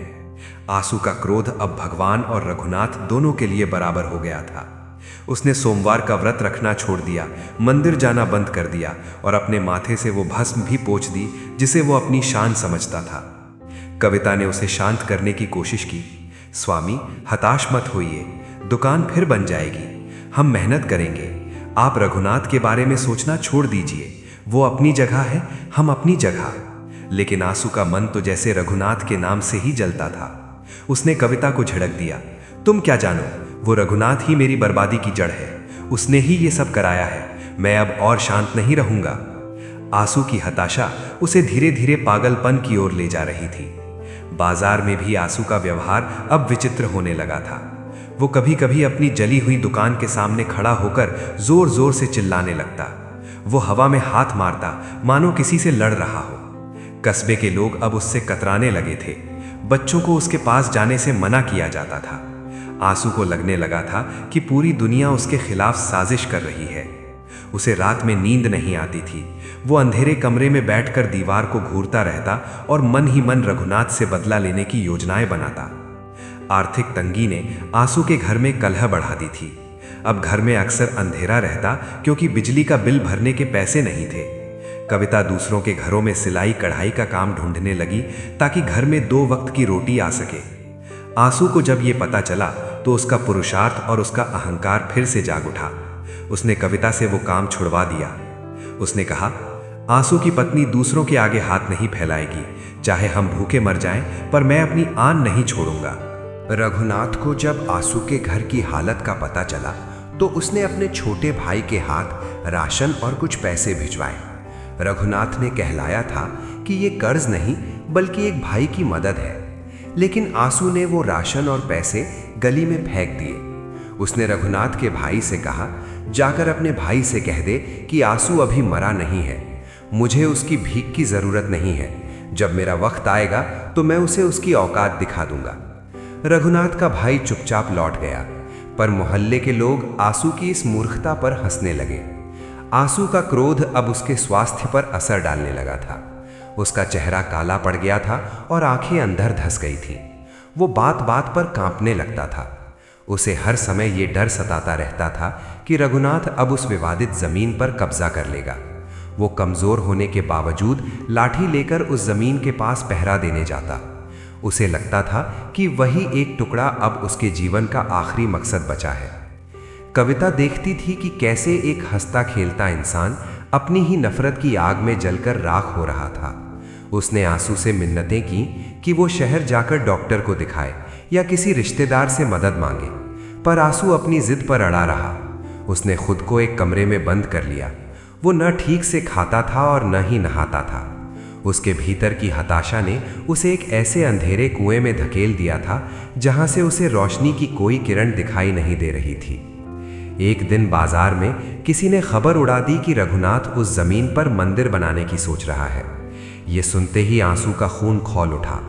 आंसू का क्रोध अब भगवान और रघुनाथ दोनों के लिए बराबर हो गया था। उसने सोमवार का व्रत रखना छोड़ दिया, मंदिर जाना बंद कर दिया और अपने माथे से वो भस्म भी पोंछ दी जिसे वो अपनी शान समझता था। कविता ने उसे शांत करने की कोशिश की। स्वामी, हताश मत होइए, दुकान फिर बन जाएगी। हम मेहनत करेंगे। आप रघुनाथ के बारे में सोचना छोड़ दीजिए। वो अपनी जगह है, हम अपनी जगह। लेकिन आंसू का मन तो जैसे रघुनाथ के नाम से ही जलता था। उसने कविता को झिड़क दिया, तुम क्या जानो, वो रघुनाथ ही मेरी बर्बादी की जड़ है। उसने ही ये सब कराया है। मैं अब और शांत नहीं रहूंगा। आंसू की हताशा उसे धीरे धीरे पागलपन की ओर ले जा रही थी। बाजार में भी आंसू का व्यवहार अब विचित्र होने लगा था। वो कभी कभी अपनी जली हुई दुकान के सामने खड़ा होकर जोर जोर से चिल्लाने लगता। वो हवा में हाथ मारता मानो किसी से लड़ रहा हो। कस्बे के लोग अब उससे कतराने लगे थे। बच्चों को उसके पास जाने से मना किया जाता था। आंसू को लगने लगा था कि पूरी दुनिया उसके खिलाफ साजिश कर रही है। उसे रात में नींद नहीं आती थी। वो अंधेरे कमरे में बैठकर दीवार को घूरता रहता और मन ही मन रघुनाथ से बदला लेने की योजनाएं बनाता। आर्थिक तंगी ने आंसू के घर में कलह बढ़ा दी थी। अब घर में अक्सर अंधेरा रहता क्योंकि बिजली का बिल भरने के पैसे नहीं थे। कविता दूसरों के घरों में सिलाई कढ़ाई का काम ढूंढने लगी ताकि घर में 2 वक्त की रोटी आ सके। आंसू को जब ये पता चला तो उसका पुरुषार्थ और उसका अहंकार फिर से जाग उठा। उसने कविता से वो काम छुड़वा दिया। उसने कहा, आंसू की पत्नी दूसरों के आगे हाथ नहीं फैलाएगी, चाहे हम भूखे मर जाएं, पर मैं अपनी आन नहीं छोड़ूंगा। रघुनाथ को जब आंसू के घर की हालत का पता चला तो उसने अपने छोटे भाई के हाथ राशन और कुछ पैसे भिजवाए। रघुनाथ ने कहलाया था कि ये कर्ज नहीं बल्कि एक भाई की मदद है, लेकिन आंसू ने वो राशन और पैसे गली में फेंक दिए। उसने रघुनाथ के भाई से कहा, जाकर अपने भाई से कह दे कि आंसू अभी मरा नहीं है, मुझे उसकी भीख की जरूरत नहीं है। जब मेरा वक्त आएगा तो मैं उसे उसकी औकात दिखा दूंगा। रघुनाथ का भाई चुपचाप लौट गया, पर मोहल्ले के लोग आंसू की इस मूर्खता पर हंसने लगे। आंसू का क्रोध अब उसके स्वास्थ्य पर असर डालने लगा था। उसका चेहरा काला पड़ गया था और आंखें अंदर धंस गई थीं। वो बात बात पर कांपने लगता था। उसे हर समय ये डर सताता रहता था कि रघुनाथ अब उस विवादित जमीन पर कब्जा कर लेगा। वो कमजोर होने के बावजूद लाठी लेकर उस जमीन के पास पहरा देने जाता। उसे लगता था कि वही एक टुकड़ा अब उसके जीवन का आखिरी मकसद बचा है। कविता देखती थी कि कैसे एक हंसता खेलता इंसान अपनी ही नफरत की आग में जलकर राख हो रहा था। उसने आंसू से मिन्नतें की कि वो शहर जाकर डॉक्टर को दिखाए या किसी रिश्तेदार से मदद मांगे, पर आंसू अपनी जिद पर अड़ा रहा। उसने खुद को एक कमरे में बंद कर लिया। वो न ठीक से खाता था और न ही नहाता था। उसके भीतर की हताशा ने उसे एक ऐसे अंधेरे कुएं में धकेल दिया था जहां से उसे रोशनी की कोई किरण दिखाई नहीं दे रही थी। एक दिन बाजार में किसी ने खबर उड़ा दी कि रघुनाथ उस जमीन पर मंदिर बनाने की सोच रहा है। ये सुनते ही आंसू का खून खौल उठा।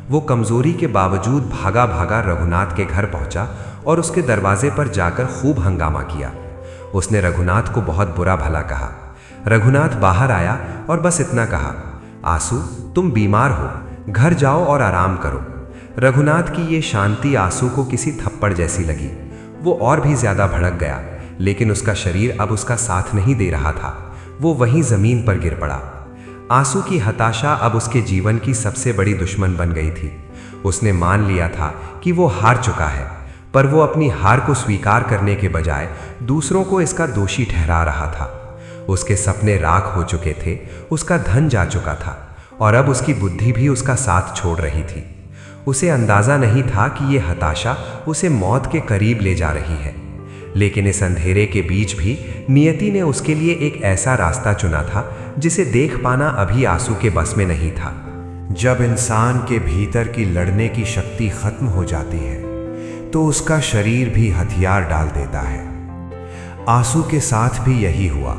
वो कमजोरी के बावजूद भागा भागा रघुनाथ के घर पहुंचा और उसके दरवाजे पर जाकर खूब हंगामा किया। उसने रघुनाथ को बहुत बुरा भला कहा। रघुनाथ बाहर आया और बस इतना कहा, आंसू तुम बीमार हो, घर जाओ और आराम करो। रघुनाथ की ये शांति आंसू को किसी थप्पड़ जैसी लगी। वो और भी ज्यादा भड़क गया, लेकिन उसका शरीर अब उसका साथ नहीं दे रहा था। वो वहीं जमीन पर गिर पड़ा। आंसू की हताशा अब उसके जीवन की सबसे बड़ी दुश्मन बन गई थी। उसने मान लिया था कि वो हार चुका है, पर वो अपनी हार को स्वीकार करने के बजाय दूसरों को इसका दोषी ठहरा रहा था। उसके सपने राख हो चुके थे, उसका धन जा चुका था और अब उसकी बुद्धि भी उसका साथ छोड़ रही थी। उसे अंदाजा नहीं था कि ये हताशा उसे मौत के करीब ले जा रही है, लेकिन इस अंधेरे के बीच भी नियति ने उसके लिए एक ऐसा रास्ता चुना था जिसे देख पाना अभी आंसू के बस में नहीं था। जब इंसान के भीतर की लड़ने की शक्ति खत्म हो जाती है तो उसका शरीर भी हथियार डाल देता है। आंसू के साथ भी यही हुआ।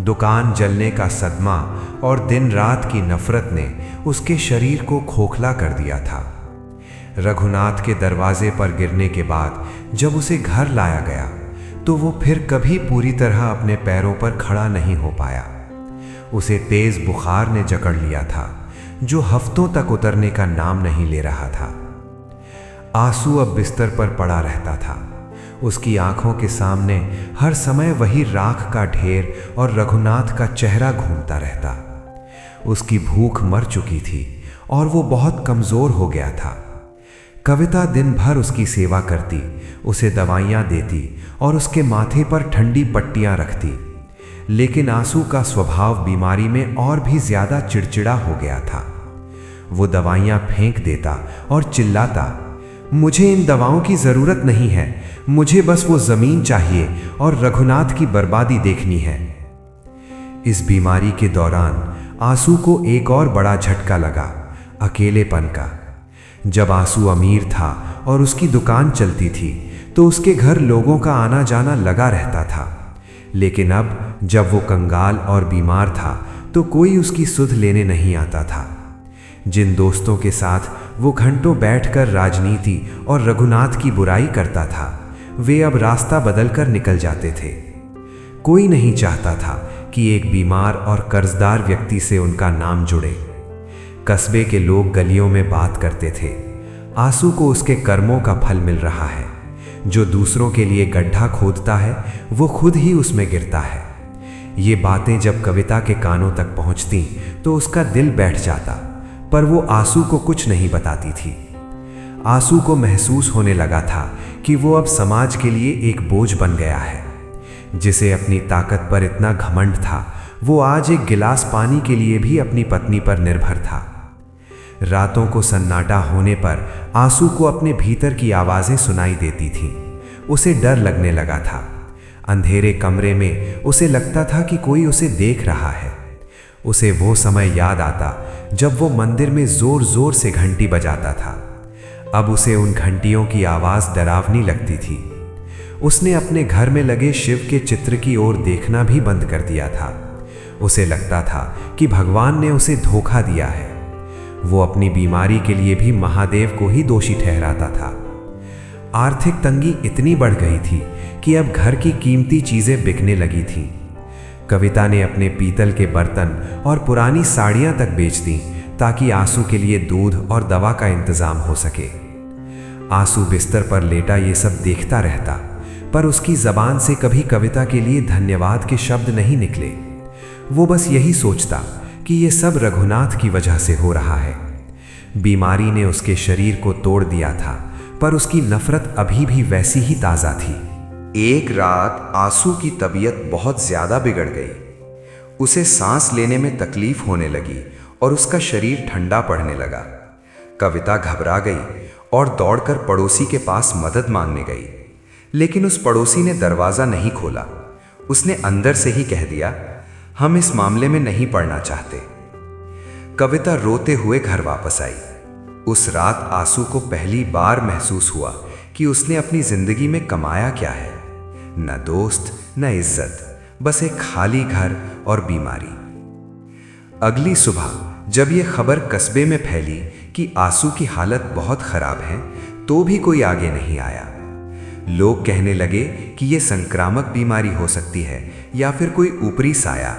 दुकान जलने का सदमा और दिन रात की नफरत ने उसके शरीर को खोखला कर दिया था। रघुनाथ के दरवाजे पर गिरने के बाद जब उसे घर लाया गया तो वो फिर कभी पूरी तरह अपने पैरों पर खड़ा नहीं हो पाया। उसे तेज बुखार ने जकड़ लिया था जो हफ्तों तक उतरने का नाम नहीं ले रहा था। आंसू अब बिस्तर पर पड़ा रहता था। उसकी आंखों के सामने हर समय वही राख का ढेर और रघुनाथ का चेहरा घूमता रहता। उसकी भूख मर चुकी थी और वो बहुत कमजोर हो गया था। कविता दिन भर उसकी सेवा करती, उसे दवाइयाँ देती और उसके माथे पर ठंडी पट्टियाँ रखती, लेकिन आंसू का स्वभाव बीमारी में और भी ज्यादा चिड़चिड़ा हो गया था। वो दवाइयाँ फेंक देता और चिल्लाता, मुझे इन दवाओं की जरूरत नहीं है, मुझे बस वो जमीन चाहिए और रघुनाथ की बर्बादी देखनी है। इस बीमारी के दौरान आंसू को एक और बड़ा झटका लगा, अकेलेपन का। जब आंसू अमीर था और उसकी दुकान चलती थी तो उसके घर लोगों का आना जाना लगा रहता था। लेकिन अब जब वो कंगाल और बीमार था तो कोई उसकी सुध लेने नहीं आता था। जिन दोस्तों के साथ वो घंटों बैठकर राजनीति और रघुनाथ की बुराई करता था, वे अब रास्ता बदलकर निकल जाते थे। कोई नहीं चाहता था कि एक बीमार और कर्जदार व्यक्ति से उनका नाम जुड़े। कस्बे के लोग गलियों में बात करते थे, आंसू को उसके कर्मों का फल मिल रहा है। जो दूसरों के लिए गड्ढा खोदता है वो खुद ही उसमें गिरता है। ये बातें जब कविता के कानों तक पहुंचती तो उसका दिल बैठ जाता, पर वो आंसू को कुछ नहीं बताती थी। आंसू को महसूस होने लगा था कि वो अब समाज के लिए एक बोझ बन गया है। जिसे अपनी ताकत पर इतना घमंड था, वो आज एक गिलास पानी के लिए भी अपनी पत्नी पर निर्भर था। रातों को सन्नाटा होने पर आंसू को अपने भीतर की आवाज़ें सुनाई देती थीं। उसे डर लगने लगा था। अंधेरे कमरे में उसे लगता था कि कोई उसे देख रहा है। उसे वो समय याद आता जब वो मंदिर में जोर जोर से घंटी बजाता था। अब उसे उन घंटियों की आवाज़ डरावनी लगती थी। उसने अपने घर में लगे शिव के चित्र की ओर देखना भी बंद कर दिया था। उसे लगता था कि भगवान ने उसे धोखा दिया है। वो अपनी बीमारी के लिए भी महादेव को ही दोषी ठहराता था। आर्थिक तंगी इतनी बढ़ गई थी कि अब घर की कीमती चीज़ें बिकने लगी थीं। कविता ने अपने पीतल के बर्तन और पुरानी साड़ियाँ तक बेच दी ताकि आंसू के लिए दूध और दवा का इंतज़ाम हो सके। आंसू बिस्तर पर लेटा ये सब देखता रहता, पर उसकी ज़बान से कभी कविता के लिए धन्यवाद के शब्द नहीं निकले। वो बस यही सोचता कि ये सब रघुनाथ की वजह से हो रहा है। बीमारी ने उसके शरीर को तोड़ दिया था, पर उसकी नफरत अभी भी वैसी ही ताज़ा थी। एक रात आंसू की तबीयत बहुत ज़्यादा बिगड़ गई। उसे सांस लेने में तकलीफ होने लगी और उसका शरीर ठंडा पड़ने लगा। कविता घबरा गई और दौड़कर पड़ोसी के पास मदद मांगने गई, लेकिन उस पड़ोसी ने दरवाज़ा नहीं खोला। उसने अंदर से ही कह दिया, हम इस मामले में नहीं पड़ना चाहते। कविता रोते हुए घर वापस आई। उस रात आंसू को पहली बार महसूस हुआ कि उसने अपनी जिंदगी में कमाया क्या है। न दोस्त, न इज्जत, बस एक खाली घर और बीमारी। अगली सुबह जब यह खबर कस्बे में फैली कि आंसू की हालत बहुत खराब है, तो भी कोई आगे नहीं आया। लोग कहने लगे कि यह संक्रामक बीमारी हो सकती है या फिर कोई ऊपरी साया।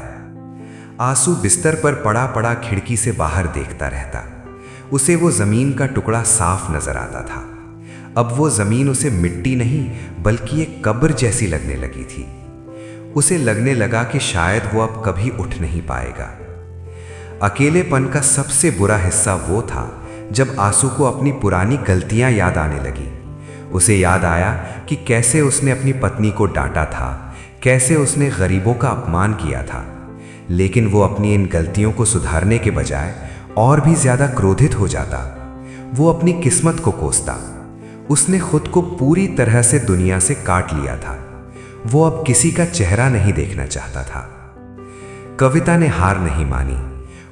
आंसू बिस्तर पर पड़ा पड़ा खिड़की से बाहर देखता रहता। उसे वो जमीन का टुकड़ा साफ नजर आता था। अब वो जमीन उसे मिट्टी नहीं बल्कि एक कब्र जैसी लगने लगी थी। उसे लगने लगा कि शायद वो अब कभी उठ नहीं पाएगा। अकेलेपन का सबसे बुरा हिस्सा वो था जब आंसू को अपनी पुरानी गलतियां याद आने लगी। उसे याद आया कि कैसे उसने अपनी पत्नी को डांटा था, कैसे उसने गरीबों का अपमान किया था। लेकिन वो अपनी इन गलतियों को सुधारने के बजाय और भी ज्यादा क्रोधित हो जाता। वो अपनी किस्मत को कोसता। उसने खुद को पूरी तरह से दुनिया से काट लिया था। वो अब किसी का चेहरा नहीं देखना चाहता था। कविता ने हार नहीं मानी।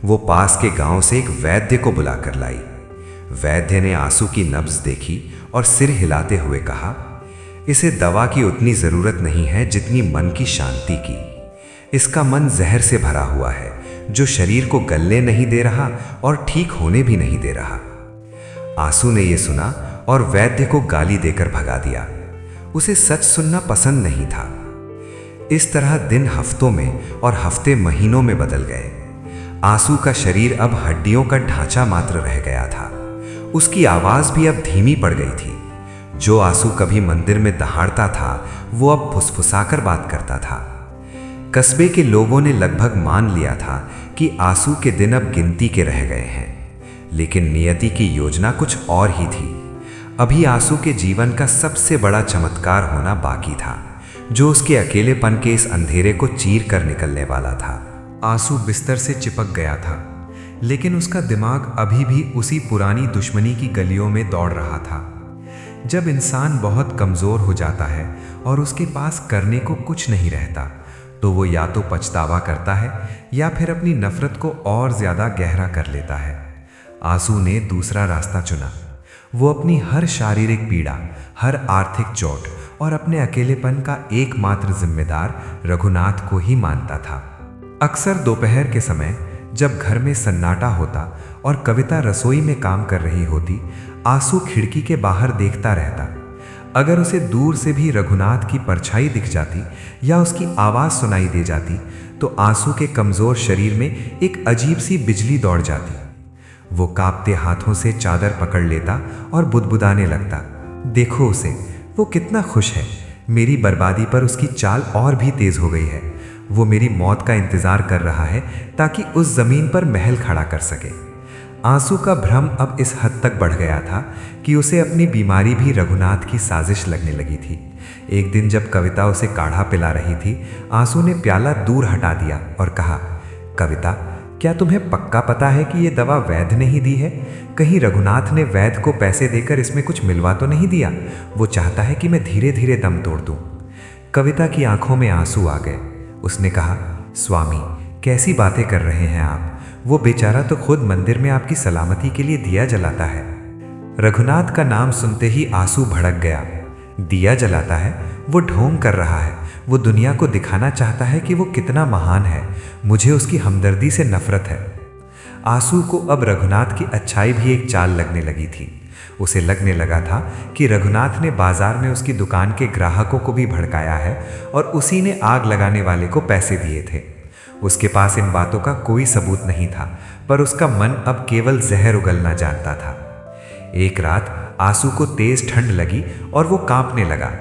वो पास के गांव से एक वैद्य को बुलाकर लाई। वैद्य ने आंसू की नब्ज देखी और सिर हिलाते हुए कहा, इसे दवा की उतनी जरूरत नहीं है जितनी मन की शांति की। इसका मन जहर से भरा हुआ है जो शरीर को गलने नहीं दे रहा और ठीक होने भी नहीं दे रहा। आंसू ने यह सुना और वैद्य को गाली देकर भगा दिया। उसे सच सुनना पसंद नहीं था। इस तरह दिन हफ्तों में और हफ्ते महीनों में बदल गए। आंसू का शरीर अब हड्डियों का ढांचा मात्र रह गया था। उसकी आवाज भी अब धीमी पड़ गई थी। जो आंसू कभी मंदिर में दहाड़ता था वो अब फुसफुसाकर बात करता था। कस्बे के लोगों ने लगभग मान लिया था कि आंसू के दिन अब गिनती के रह गए हैं, लेकिन नियति की योजना कुछ और ही थी। अभी आंसू के जीवन का सबसे बड़ा चमत्कार होना बाकी था, जो उसके अकेलेपन के इस अंधेरे को चीर कर निकलने वाला था। आंसू बिस्तर से चिपक गया था, लेकिन उसका दिमाग अभी भी उसी पुरानी दुश्मनी की गलियों में दौड़ रहा था। जब इंसान बहुत कमज़ोर हो जाता है और उसके पास करने को कुछ नहीं रहता, तो वो या तो पछतावा करता है या फिर अपनी नफरत को और ज़्यादा गहरा कर लेता है। आंसू ने दूसरा रास्ता चुना। वो अपनी हर शारीरिक पीड़ा, हर आर्थिक चोट और अपने अकेलेपन का एकमात्र जिम्मेदार रघुनाथ को ही मानता था। अक्सर दोपहर के समय जब घर में सन्नाटा होता और कविता रसोई में काम कर रही होती, आंसू खिड़की के बाहर देखता रहता। अगर उसे दूर से भी रघुनाथ की परछाई दिख जाती या उसकी आवाज़ सुनाई दे जाती तो आंसू के कमज़ोर शरीर में एक अजीब सी बिजली दौड़ जाती। वो कांपते हाथों से चादर पकड़ लेता और बुदबुदाने लगता, देखो उसे, वो कितना खुश है। मेरी बर्बादी पर उसकी चाल और भी तेज़ हो गई है। वो मेरी मौत का इंतज़ार कर रहा है ताकि उस ज़मीन पर महल खड़ा कर सके। आंसू का भ्रम अब इस हद तक बढ़ गया था कि उसे अपनी बीमारी भी रघुनाथ की साजिश लगने लगी थी। एक दिन जब कविता उसे काढ़ा पिला रही थी, आंसू ने प्याला दूर हटा दिया और कहा, कविता, क्या तुम्हें पक्का पता है कि ये दवा वैद्य ने ही दी है? कहीं रघुनाथ ने वैद्य को पैसे देकर इसमें कुछ मिलवा तो नहीं दिया? वो चाहता है कि मैं धीरे धीरे दम तोड़ दूं। कविता की आंखों में आंसू आ गए। उसने कहा, स्वामी, कैसी बातें कर रहे हैं आप? वो बेचारा तो खुद मंदिर में आपकी सलामती के लिए दिया जलाता है। रघुनाथ का नाम सुनते ही आंसू भड़क गया। दिया जलाता है? वो ढोंग कर रहा है। वो दुनिया को दिखाना चाहता है कि वो कितना महान है। मुझे उसकी हमदर्दी से नफरत है। आंसू को अब रघुनाथ की अच्छाई भी एक चाल लगने लगी थी। उसे लगने लगा था कि रघुनाथ ने बाजार में उसकी दुकान के ग्राहकों को भी भड़काया है और उसी ने आग लगाने वाले को पैसे दिए थे। उसके पास इन बातों का कोई सबूत नहीं था, पर उसका मन अब केवल जहर उगलना जानता था। एक रात आंसू को तेज ठंड लगी और वो कांपने लगा।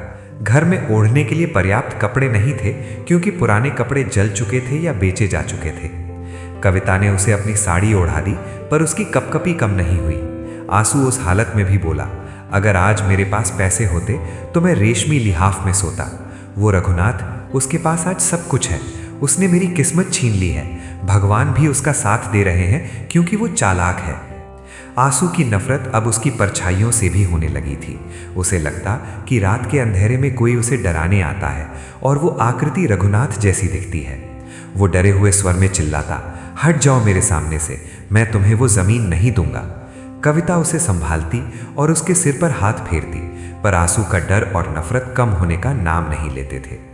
घर में ओढ़ने के लिए पर्याप्त कपड़े नहीं थे क्योंकि पुराने कपड़े जल चुके थे या बेचे जा चुके थे। कविता ने उसे अपनी साड़ी ओढ़ा दी, पर उसकी कपकपी कम नहीं हुई। आंसू उस हालत में भी बोला, अगर आज मेरे पास पैसे होते तो मैं रेशमी लिहाफ में सोता। वो रघुनाथ, उसके पास आज सब कुछ है। उसने मेरी किस्मत छीन ली है। भगवान भी उसका साथ दे रहे हैं क्योंकि वो चालाक है। आंसू की नफरत अब उसकी परछाइयों से भी होने लगी थी। उसे लगता कि रात के अंधेरे में कोई उसे डराने आता है और वो आकृति रघुनाथ जैसी दिखती है। वो डरे हुए स्वर में चिल्लाता, हट जाओ मेरे सामने से, मैं तुम्हें वो जमीन नहीं दूंगा। कविता उसे संभालती और उसके सिर पर हाथ फेरती, पर आंसू का डर और नफरत कम होने का नाम नहीं लेते थे।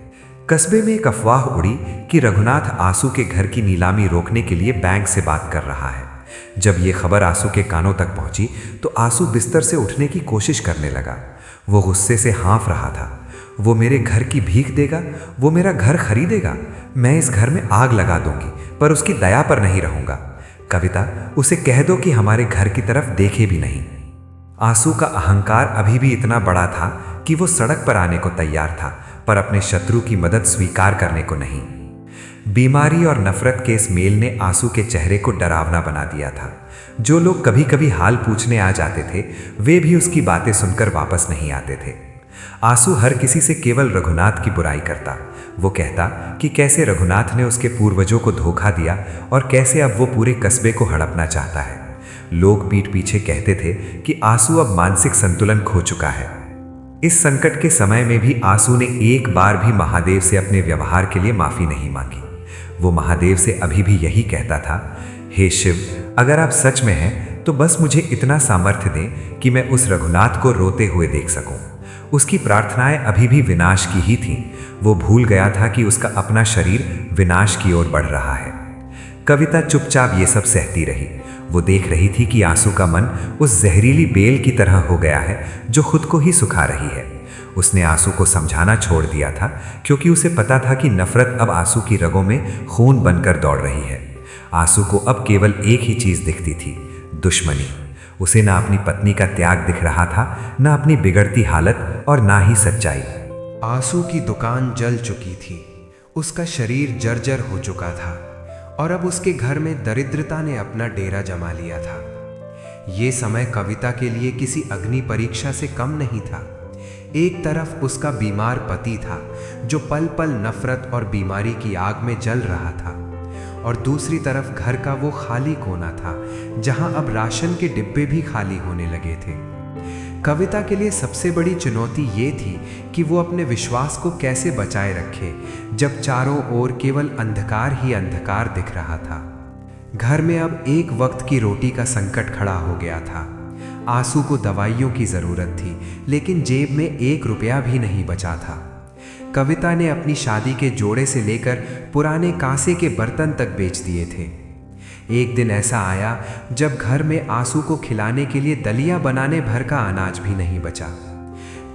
कस्बे में एक अफवाह उड़ी कि रघुनाथ आंसू के घर की नीलामी रोकने के लिए बैंक से बात कर रहा है। जब ये खबर आंसू के कानों तक पहुंची तो आंसू बिस्तर से उठने की कोशिश करने लगा। वो गुस्से से हाँफ रहा था। वो मेरे घर की भीख देगा, वो मेरा घर खरीदेगा। मैं इस घर में आग लगा दूंगी, पर उसकी दया पर नहीं रहूंगा। कविता, उसे कह दो कि हमारे घर की तरफ देखे भी नहीं। आंसू का अहंकार अभी भी इतना बड़ा था कि वो सड़क पर आने को तैयार था, पर अपने शत्रु की मदद स्वीकार करने को नहीं। बीमारी और नफरत के इस मेल ने आंसू के चेहरे को डरावना बना दिया था। जो लोग कभी कभी हाल पूछने आ जाते थे, वे भी उसकी बातें सुनकर वापस नहीं आते थे। आंसू हर किसी से केवल रघुनाथ की बुराई करता। वो कहता कि कैसे रघुनाथ ने उसके पूर्वजों को धोखा दिया और कैसे अब वो पूरे कस्बे को हड़पना चाहता है। लोग पीठ पीछे कहते थे कि आंसू अब मानसिक संतुलन खो चुका है। इस संकट के समय में भी आंसू ने एक बार भी महादेव से अपने व्यवहार के लिए माफी नहीं मांगी। वो महादेव से अभी भी यही कहता था, हे शिव, अगर आप सच में हैं तो बस मुझे इतना सामर्थ्य दें कि मैं उस रघुनाथ को रोते हुए देख सकूं। उसकी प्रार्थनाएं अभी भी विनाश की ही थीं। वो भूल गया था कि उसका अपना शरीर विनाश की ओर बढ़ रहा है। कविता चुपचाप ये सब सहती रही। वो देख रही थी कि आंसू का मन उस जहरीली बेल की तरह हो गया है जो खुद को ही सुखा रही है। उसने आंसू को समझाना छोड़ दिया था क्योंकि उसे पता था कि नफरत अब आंसू की रगों में खून बनकर दौड़ रही है। आंसू को अब केवल एक ही चीज दिखती थी, दुश्मनी। उसे ना अपनी पत्नी का त्याग दिख रहा था, ना अपनी बिगड़ती हालत और ना ही सच्चाई। आंसू की दुकान जल चुकी थी। उसका शरीर जर्जर हो चुका था और अब उसके घर में दरिद्रता ने अपना डेरा जमा लिया था। ये समय कविता के लिए किसी अग्नि परीक्षा से कम नहीं था। एक तरफ उसका बीमार पति था जो पल पल नफरत और बीमारी की आग में जल रहा था, और दूसरी तरफ घर का वो खाली कोना था जहां अब राशन के डिब्बे भी खाली होने लगे थे। कविता के लिए सबसे बड़ी चुनौती ये थी कि वो अपने विश्वास को कैसे बचाए रखे जब चारों ओर केवल अंधकार ही अंधकार दिख रहा था। घर में अब एक वक्त की रोटी का संकट खड़ा हो गया था। आंसू को दवाइयों की ज़रूरत थी, लेकिन जेब में 1 रुपया भी नहीं बचा था। कविता ने अपनी शादी के जोड़े से लेकर पुराने कांसे के बर्तन तक बेच दिए थे। एक दिन ऐसा आया जब घर में आंसू को खिलाने के लिए दलिया बनाने भर का अनाज भी नहीं बचा।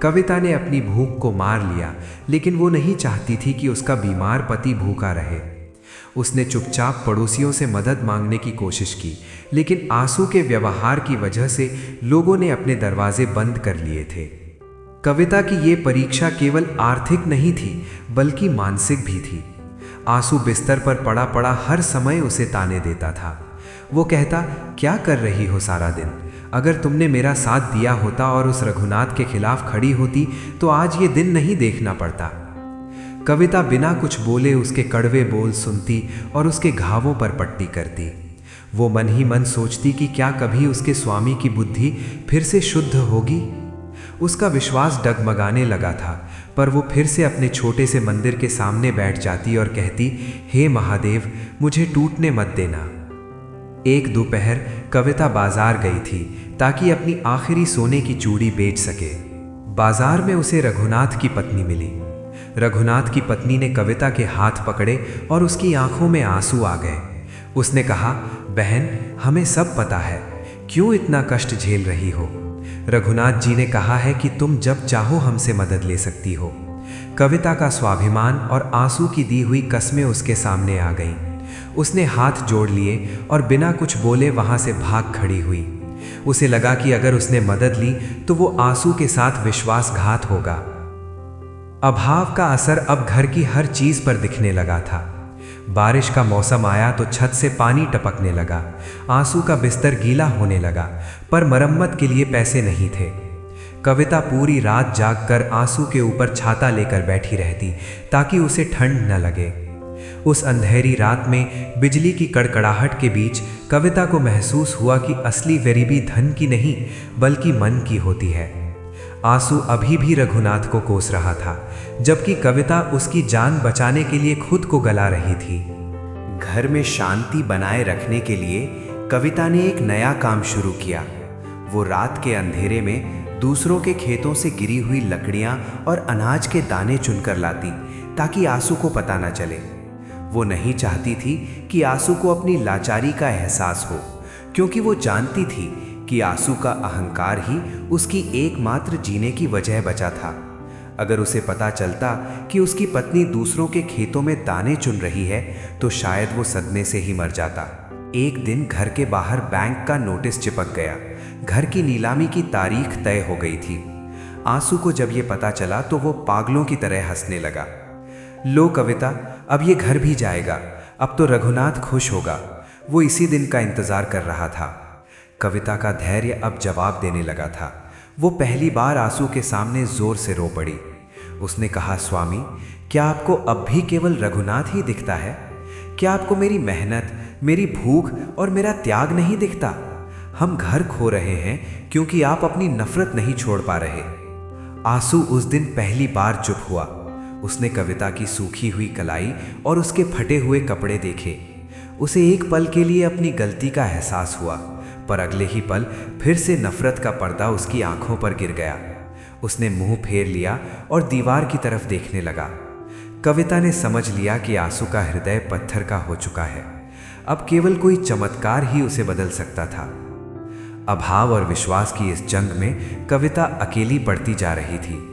कविता ने अपनी भूख को मार लिया, लेकिन वो नहीं चाहती थी कि उसका बीमार पति भूखा रहे। उसने चुपचाप पड़ोसियों से मदद मांगने की कोशिश की, लेकिन आंसू के व्यवहार की वजह से लोगों ने अपने दरवाजे बंद कर लिए थे। कविता की ये परीक्षा केवल आर्थिक नहीं थी, बल्कि मानसिक भी थी। आंसू बिस्तर पर पड़ा पड़ा हर समय उसे ताने देता था। वो कहता, क्या कर रही हो सारा दिन? अगर तुमने मेरा साथ दिया होता और उस रघुनाथ के खिलाफ खड़ी होती तो आज ये दिन नहीं देखना पड़ता। कविता बिना कुछ बोले उसके कड़वे बोल सुनती और उसके घावों पर पट्टी करती। वो मन ही मन सोचती कि क्या कभी उसके स्वामी की बुद्धि फिर से शुद्ध होगी। उसका विश्वास डगमगाने लगा था, पर वो फिर से अपने छोटे से मंदिर के सामने बैठ जाती और कहती, हे महादेव, मुझे टूटने मत देना। एक दोपहर कविता बाजार गई थी ताकि अपनी आखिरी सोने की चूड़ी बेच सके। बाजार में उसे रघुनाथ की पत्नी मिली। रघुनाथ की पत्नी ने कविता के हाथ पकड़े और उसकी आंखों में आंसू आ गए। उसने कहा, बहन, हमें सब पता है, क्यों इतना कष्ट झेल रही हो? रघुनाथ जी ने कहा है कि तुम जब चाहो हमसे मदद ले सकती हो। कविता का स्वाभिमान और आंसू की दी हुई कस्में उसके सामने आ गईं। उसने हाथ जोड़ लिए और बिना कुछ बोले वहां से भाग खड़ी हुई। उसे लगा कि अगर उसने मदद ली तो वो आंसू के साथ विश्वासघात होगा। अभाव का असर अब घर की हर चीज पर दिखने लगा था। बारिश का मौसम आया तो छत से पानी टपकने लगा। आंसू का बिस्तर गीला होने लगा, पर मरम्मत के लिए पैसे नहीं थे। कविता पूरी रात जागकर आंसू के ऊपर छाता लेकर बैठी रहती ताकि उसे ठंड न लगे। उस अंधेरी रात में बिजली की कड़कड़ाहट के बीच कविता को महसूस हुआ कि असली गरीबी धन की नहीं बल्कि मन की होती है। आंसू अभी भी रघुनाथ को कोस रहा था, जबकि कविता उसकी जान बचाने के लिए खुद को गला रही थी। घर में शांति बनाए रखने के लिए कविता ने एक नया काम शुरू किया। वो रात के अंधेरे में दूसरों के खेतों से गिरी हुई लकड़ियां और अनाज के दाने चुनकर लाती ताकि आंसू को पता न चले। वो नहीं चाहती थी कि आंसू को अपनी लाचारी का एहसास हो, क्योंकि वो जानती थी कि आंसू का अहंकार ही उसकी एकमात्र जीने की वजह बचा था। अगर उसे पता चलता कि उसकी पत्नी दूसरों के खेतों में दाने चुन रही है तो शायद वो सदमे से ही मर जाता। एक दिन घर के बाहर बैंक का नोटिस चिपक गया। घर की नीलामी की तारीख तय हो गई थी। आंसू को जब ये पता चला तो वो पागलों की तरह हंसने लगा। लो कविता, अब ये घर भी जाएगा, अब तो रघुनाथ खुश होगा। वो इसी दिन का इंतजार कर रहा था। कविता का धैर्य अब जवाब देने लगा था। वो पहली बार आंसू के सामने जोर से रो पड़ी। उसने कहा, स्वामी, क्या आपको अब भी केवल रघुनाथ ही दिखता है? क्या आपको मेरी मेहनत, मेरी भूख और मेरा त्याग नहीं दिखता? हम घर खो रहे हैं क्योंकि आप अपनी नफरत नहीं छोड़ पा रहे। आंसू उस दिन पहली बार चुप हुआ। उसने कविता की सूखी हुई कलाई और उसके फटे हुए कपड़े देखे। उसे एक पल के लिए अपनी गलती का एहसास हुआ, पर अगले ही पल फिर से नफरत का पर्दा उसकी आंखों पर गिर गया। उसने मुंह फेर लिया और दीवार की तरफ देखने लगा। कविता ने समझ लिया कि आंसू का हृदय पत्थर का हो चुका है। अब केवल कोई चमत्कार ही उसे बदल सकता था। अभाव और विश्वास की इस जंग में कविता अकेली पड़ती जा रही थी।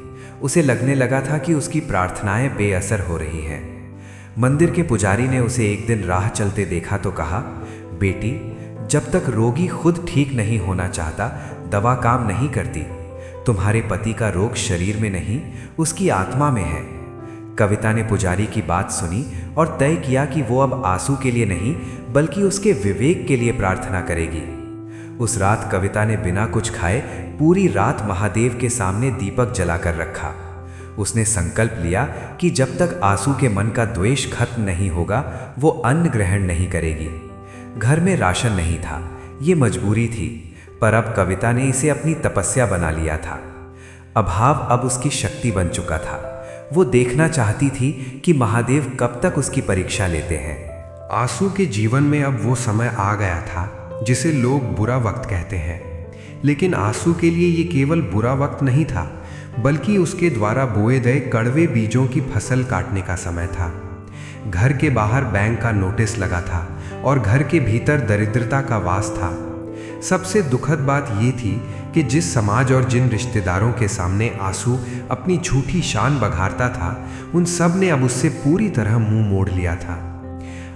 उसे लगने लगा था कि उसकी प्रार्थनाएं बेअसर हो रही हैं। मंदिर के पुजारी ने उसे एक दिन राह चलते देखा तो कहा, बेटी, जब तक रोगी खुद ठीक नहीं होना चाहता, दवा काम नहीं करती। तुम्हारे पति का रोग शरीर में नहीं, उसकी आत्मा में है। कविता ने पुजारी की बात सुनी और तय किया कि वो अब आंसू के लिए नहीं बल्कि उसके विवेक के लिए प्रार्थना करेगी। उस रात कविता ने बिना कुछ खाए पूरी रात महादेव के सामने दीपक जलाकर रखा। उसने संकल्प लिया कि जब तक आंसू के मन का द्वेष खत्म नहीं होगा वो अन्न ग्रहण नहीं करेगी। घर में राशन नहीं था, ये मजबूरी थी, पर अब कविता ने इसे अपनी तपस्या बना लिया था। अभाव अब उसकी शक्ति बन चुका था। वो देखना चाहती थी कि महादेव कब तक उसकी परीक्षा लेते हैं। आंसू के जीवन में अब वो समय आ गया था जिसे लोग बुरा वक्त कहते हैं। लेकिन आंसू के लिए ये केवल बुरा वक्त नहीं था, बल्कि उसके द्वारा बोए गए कड़वे बीजों की फसल काटने का समय था। घर के बाहर बैंक का नोटिस लगा था और घर के भीतर दरिद्रता का वास था। सबसे दुखद बात ये थी कि जिस समाज और जिन रिश्तेदारों के सामने आंसू अपनी झूठी शान बघारता था, उन सब ने अब उससे पूरी तरह मुंह मोड़ लिया था।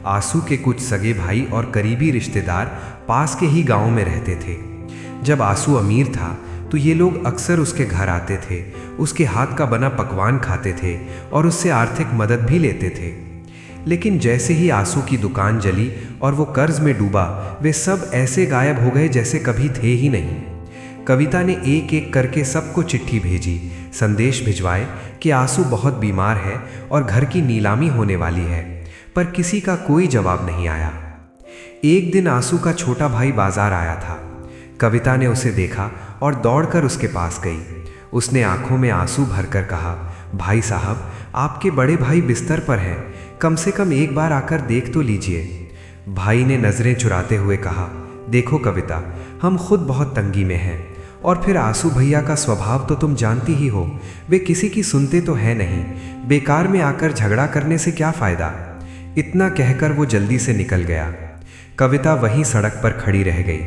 आंसू के कुछ सगे भाई और करीबी रिश्तेदार पास के ही गांव में रहते थे। जब आंसू अमीर था तो ये लोग अक्सर उसके घर आते थे, उसके हाथ का बना पकवान खाते थे और उससे आर्थिक मदद भी लेते थे। लेकिन जैसे ही आंसू की दुकान जली और वो कर्ज में डूबा, वे सब ऐसे गायब हो गए जैसे कभी थे ही नहीं। कविता ने एक एक करके सबको चिट्ठी भेजी, संदेश भिजवाए कि आंसू बहुत बीमार है और घर की नीलामी होने वाली है, पर किसी का कोई जवाब नहीं आया। एक दिन आंसू का छोटा भाई बाजार आया था। कविता ने उसे देखा और दौड़कर उसके पास गई। उसने आंखों में आंसू भरकर कहा, भाई साहब, आपके बड़े भाई बिस्तर पर हैं, कम से कम एक बार आकर देख तो लीजिए। भाई ने नजरें चुराते हुए कहा, देखो कविता, हम खुद बहुत तंगी में हैं, और फिर आंसू भैया का स्वभाव तो तुम जानती ही हो, वे किसी की सुनते तो है नहीं, बेकार में आकर झगड़ा करने से क्या फायदा। इतना कहकर वो जल्दी से निकल गया। कविता वहीं सड़क पर खड़ी रह गई।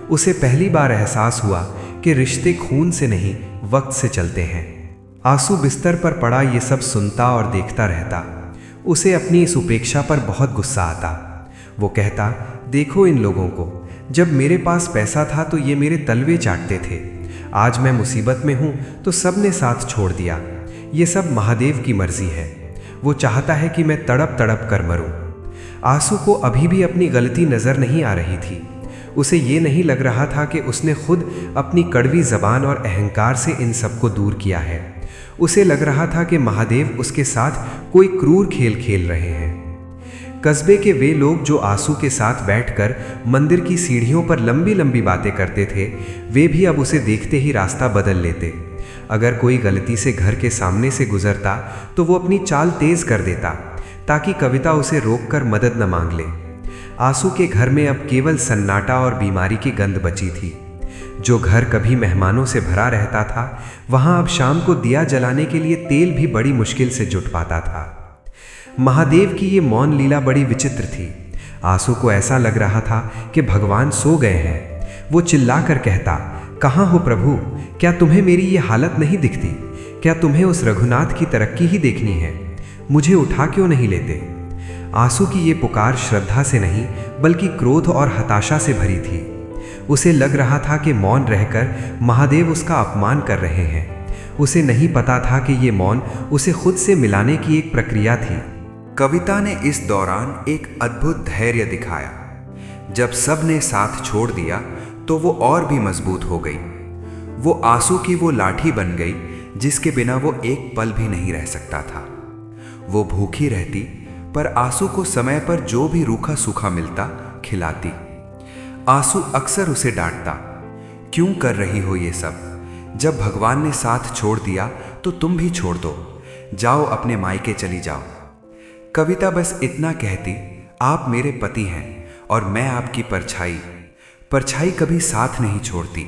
उसे पहली बार एहसास हुआ कि रिश्ते खून से नहीं, वक्त से चलते हैं। आंसू बिस्तर पर पड़ा ये सब सुनता और देखता रहता। उसे अपनी इस उपेक्षा पर बहुत गुस्सा आता। वो कहता, देखो इन लोगों को, जब मेरे पास पैसा था तो ये मेरे तलवे चाटते थे, आज मैं मुसीबत में हूँ तो सब ने साथ छोड़ दिया। ये सब महादेव की मर्जी है, वो चाहता है कि मैं तड़प तड़प कर मरूं। आंसू को अभी भी अपनी गलती नजर नहीं आ रही थी। उसे ये नहीं लग रहा था कि उसने खुद अपनी कड़वी जबान और अहंकार से इन सबको दूर किया है। उसे लग रहा था कि महादेव उसके साथ कोई क्रूर खेल खेल रहे हैं। कस्बे के वे लोग जो आंसू के साथ बैठकर मंदिर की सीढ़ियों पर लंबी लंबी बातें करते थे, वे भी अब उसे देखते ही रास्ता बदल लेते। अगर कोई गलती से घर के सामने से गुजरता तो वो अपनी चाल तेज कर देता, ताकि कविता उसे रोककर मदद न मांग ले। आंसू के घर में अब केवल सन्नाटा और बीमारी की गंध बची थी। जो घर कभी मेहमानों से भरा रहता था, वहां अब शाम को दिया जलाने के लिए तेल भी बड़ी मुश्किल से जुट पाता था। महादेव की ये मौन लीला बड़ी विचित्र थी। आंसू को ऐसा लग रहा था कि भगवान सो गए हैं। वो चिल्लाकर कहता, कहाँ हो प्रभु, क्या तुम्हें मेरी ये हालत नहीं दिखती? क्या तुम्हें उस रघुनाथ की तरक्की ही देखनी है? मुझे उठा क्यों नहीं लेते? आंसू की ये पुकार श्रद्धा से नहीं, बल्कि क्रोध और हताशा से भरी थी। उसे लग रहा था कि मौन रहकर महादेव उसका अपमान कर रहे हैं। उसे नहीं पता था कि ये मौन उसे खुद से मिलाने की एक प्रक्रिया थी। कविता ने इस दौरान एक अद्भुत धैर्य दिखाया। जब सब ने साथ छोड़ दिया तो वो और भी मजबूत हो गई। वो आंसू की वो लाठी बन गई जिसके बिना वो एक पल भी नहीं रह सकता था। वो भूखी रहती, पर आंसू को समय पर जो भी रूखा सूखा मिलता खिलाती। आंसू अक्सर उसे डांटता, क्यों कर रही हो ये सब? जब भगवान ने साथ छोड़ दिया तो तुम भी छोड़ दो, जाओ अपने मायके चली जाओ। कविता बस इतना कहती, आप मेरे पति हैं और मैं आपकी परछाई। परछाई कभी साथ नहीं छोड़ती।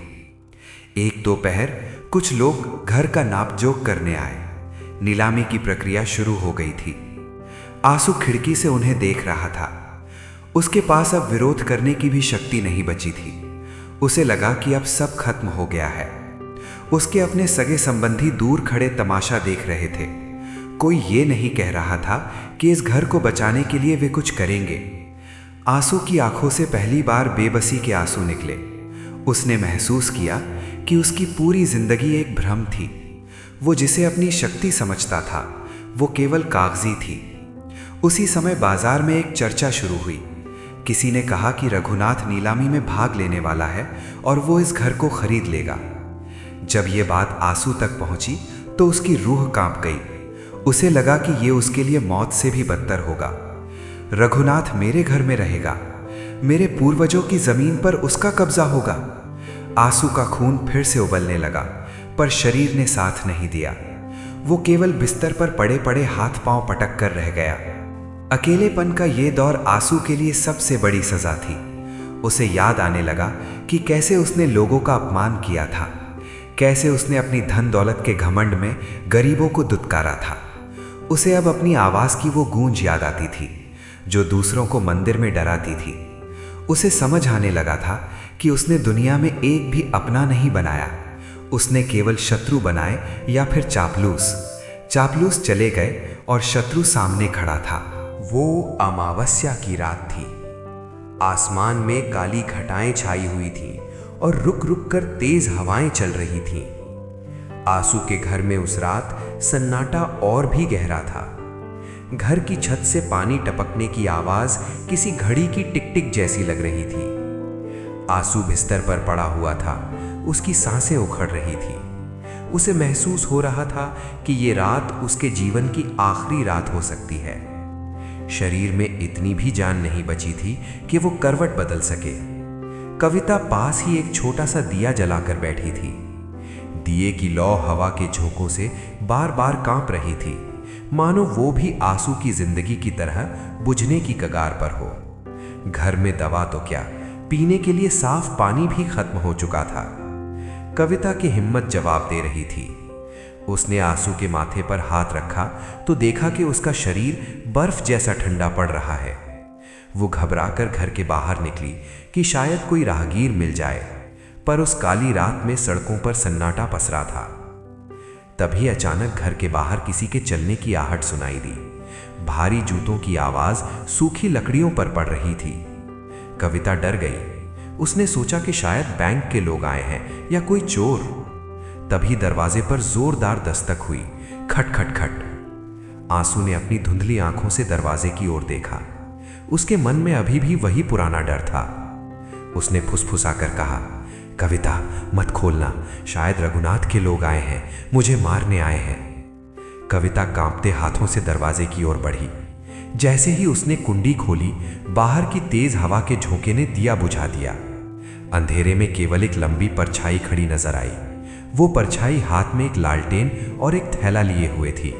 एक दोपहर कुछ लोग घर का नापजोक करने आए। नीलामी की प्रक्रिया शुरू हो गई थी। आंसू खिड़की से उन्हें देख रहा था। उसके पास अब विरोध करने की भी शक्ति नहीं बची थी। उसे लगा कि अब सब खत्म हो गया है। उसके अपने सगे संबंधी दूर खड़े तमाशा देख रहे थे। कोई ये नहीं कह रहा था कि इस घर को बचाने के लिए वे कुछ करेंगे। आंसू की आंखों से पहली बार बेबसी के आंसू निकले। उसने महसूस किया कि उसकी पूरी जिंदगी एक भ्रम थी। वो जिसे अपनी शक्ति समझता था, वो केवल कागजी थी। उसी समय बाजार में एक चर्चा शुरू हुई। किसी ने कहा कि रघुनाथ नीलामी में भाग लेने वाला है और वो इस घर को खरीद लेगा। जब ये बात आंसू तक पहुंची तो उसकी रूह कांप गई। उसे लगा कि ये उसके लिए मौत से भी बदतर होगा। रघुनाथ मेरे घर में रहेगा, मेरे पूर्वजों की जमीन पर उसका कब्जा होगा। आंसू का खून फिर से उबलने लगा, पर शरीर ने साथ नहीं दिया। वो केवल बिस्तर पर पड़े पड़े हाथ पांव पटक कर रह गया। अकेलेपन का ये दौर आंसू के लिए सबसे बड़ी सजा थी। उसे याद आने लगा कि कैसे उसने लोगों का अपमान किया था, कैसे उसने अपनी धन दौलत के घमंड में गरीबों को दुत्कारा था। उसे अब अपनी आवाज़ की वो गूंज याद आती थी जो दूसरों को मंदिर में डराती थी। उसे समझ आने लगा था कि उसने दुनिया में एक भी अपना नहीं बनाया, उसने केवल शत्रु बनाए या फिर चापलूस। चापलूस चले गए और शत्रु सामने खड़ा था। वो अमावस्या की रात थी। आसमान में काली घटाएं छाई हुई थीं और रुक रुक कर तेज हवाएं चल रही थीं। आंसू के घर में उस रात सन्नाटा और भी गहरा था। घर की छत से पानी टपकने की आवाज किसी घड़ी की टिक टिक जैसी लग रही थी। आंसू बिस्तर पर पड़ा हुआ था, उसकी सांसें उखड़ रही थी। उसे महसूस हो रहा था कि ये रात उसके जीवन की आखिरी रात हो सकती है। शरीर में इतनी भी जान नहीं बची थी कि वो करवट बदल सके। कविता पास ही एक छोटा सा दिया जलाकर बैठी थी। दिए की लौ हवा के झोंकों से बार बार कांप रही थी, मानो वो भी आंसू की जिंदगी की तरह बुझने की कगार पर हो। घर में दवा तो क्या, पीने के लिए साफ पानी भी खत्म हो चुका था। कविता की हिम्मत जवाब दे रही थी। उसने आंसू के माथे पर हाथ रखा तो देखा कि उसका शरीर बर्फ जैसा ठंडा पड़ रहा है। वो घबराकर घर के बाहर निकली कि शायद कोई राहगीर मिल जाए, पर उस काली रात में सड़कों पर सन्नाटा पसरा था। तभी अचानक घर के बाहर किसी के चलने की आहट सुनाई दी। भारी जूतों की आवाज सूखी लकड़ियों पर पड़ रही थी। कविता डर गई। उसने सोचा कि शायद बैंक के लोग आए हैं या कोई चोर। तभी दरवाजे पर जोरदार दस्तक हुई, खट खट खट। आंसू ने अपनी धुंधली आंखों से दरवाजे की ओर देखा। उसके मन में अभी भी वही पुराना डर था। उसने फुसफुसाकर कहा, कविता मत खोलना, शायद रघुनाथ के लोग आए हैं, मुझे मारने आए हैं। कविता कांपते हाथों से दरवाजे की ओर बढ़ी। जैसे ही उसने कुंडी खोली, बाहर की तेज हवा के झोंके ने दिया बुझा दिया। अंधेरे में केवल एक लंबी परछाई खड़ी नजर आई। वो परछाई हाथ में एक लालटेन और एक थैला लिए हुए थी।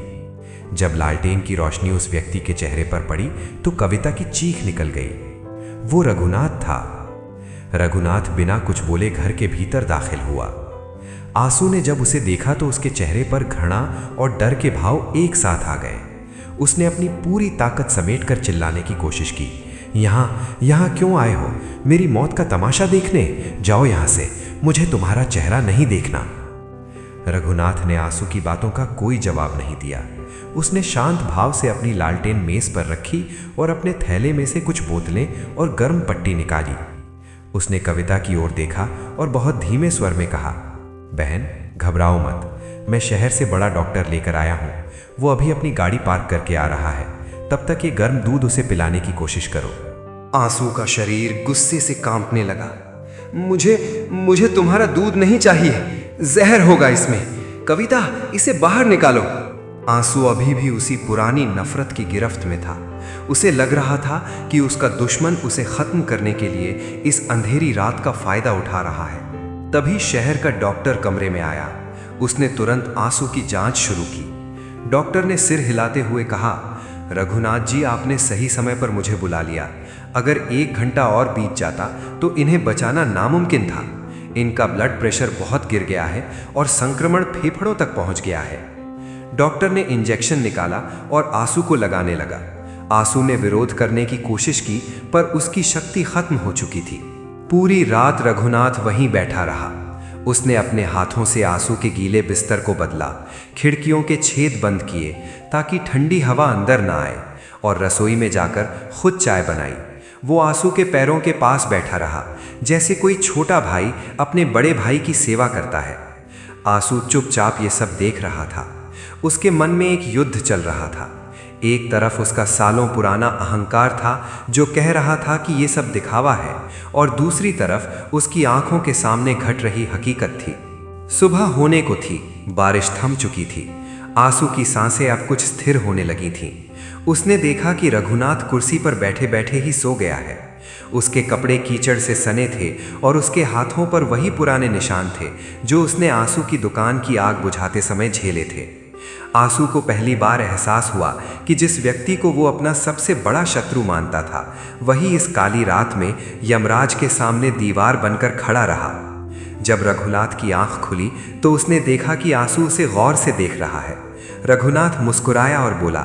जब लालटेन की रोशनी उस व्यक्ति के चेहरे पर पड़ी तो कविता की चीख निकल गई। वो रघुनाथ था। रघुनाथ बिना कुछ बोले घर के भीतर दाखिल हुआ। आंसू ने जब उसे देखा तो उसके चेहरे पर घृणा और डर के भाव एक साथ आ गए। उसने अपनी पूरी ताकत समेटकर चिल्लाने की कोशिश की, यहाँ क्यों आए हो? मेरी मौत का तमाशा देखने? जाओ यहाँ से, मुझे तुम्हारा चेहरा नहीं देखना। रघुनाथ ने आंसू की बातों का कोई जवाब नहीं दिया। उसने शांत भाव से अपनी लालटेन मेज पर रखी और अपने थैले में से कुछ बोतलें और गर्म पट्टी निकाली। उसने कविता की ओर देखा और बहुत धीमे स्वर में कहा, बहन घबराओ मत, मैं शहर से बड़ा डॉक्टर लेकर आया हूँ। वो अभी अपनी गाड़ी पार्क करके आ रहा है, तब तक ये गर्म दूध उसे पिलाने की कोशिश करो। आंसू का शरीर गुस्से से कांपने लगा। मुझे तुम्हारा दूध नहीं चाहिए, जहर होगा इसमें। कविता इसे बाहर निकालो। आंसू अभी भी उसी पुरानी नफरत की गिरफ्त में था। उसे लग रहा था कि उसका दुश्मन उसे खत्म करने के लिए इस अंधेरी रात का फायदा उठा रहा है। तभी शहर का डॉक्टर कमरे में आया। उसने तुरंत आंसू की जांच शुरू की। डॉक्टर ने सिर हिलाते हुए कहा, रघुनाथ जी, आपने सही समय पर मुझे बुला लिया। अगर 1 घंटा और बीत जाता तो इन्हें बचाना नामुमकिन था। इनका ब्लड प्रेशर बहुत गिर गया है और संक्रमण फेफड़ों तक पहुंच गया है। डॉक्टर ने इंजेक्शन निकाला और आंसू को लगाने लगा। आंसू ने विरोध करने की कोशिश की, पर उसकी शक्ति खत्म हो चुकी थी। पूरी रात रघुनाथ वहीं बैठा रहा। उसने अपने हाथों से आंसू के गीले बिस्तर को बदला, खिड़कियों के छेद बंद किए ताकि ठंडी हवा अंदर ना आए, और रसोई में जाकर खुद चाय बनाई। वो आंसू के पैरों के पास बैठा रहा, जैसे कोई छोटा भाई अपने बड़े भाई की सेवा करता है। आंसू चुपचाप ये सब देख रहा था। उसके मन में एक युद्ध चल रहा था। एक तरफ उसका सालों पुराना अहंकार था जो कह रहा था कि ये सब दिखावा है, और दूसरी तरफ उसकी आंखों के सामने घट रही हकीकत थी। सुबह होने को थी, बारिश थम चुकी थी। आंसू की सांसें अब कुछ स्थिर होने लगी थीं। उसने देखा कि रघुनाथ कुर्सी पर बैठे बैठे ही सो गया है। उसके कपड़े कीचड़ से सने थे और उसके हाथों पर वही पुराने निशान थे जो उसने आंसू की दुकान की आग बुझाते समय झेले थे। आंसू को पहली बार एहसास हुआ कि जिस व्यक्ति को वो अपना सबसे बड़ा शत्रु मानता था, वही इस काली रात में यमराज के सामने दीवार बनकर खड़ा रहा। जब रघुनाथ की आंख खुली तो उसने देखा कि आंसू उसे गौर से देख रहा है। रघुनाथ मुस्कुराया और बोला,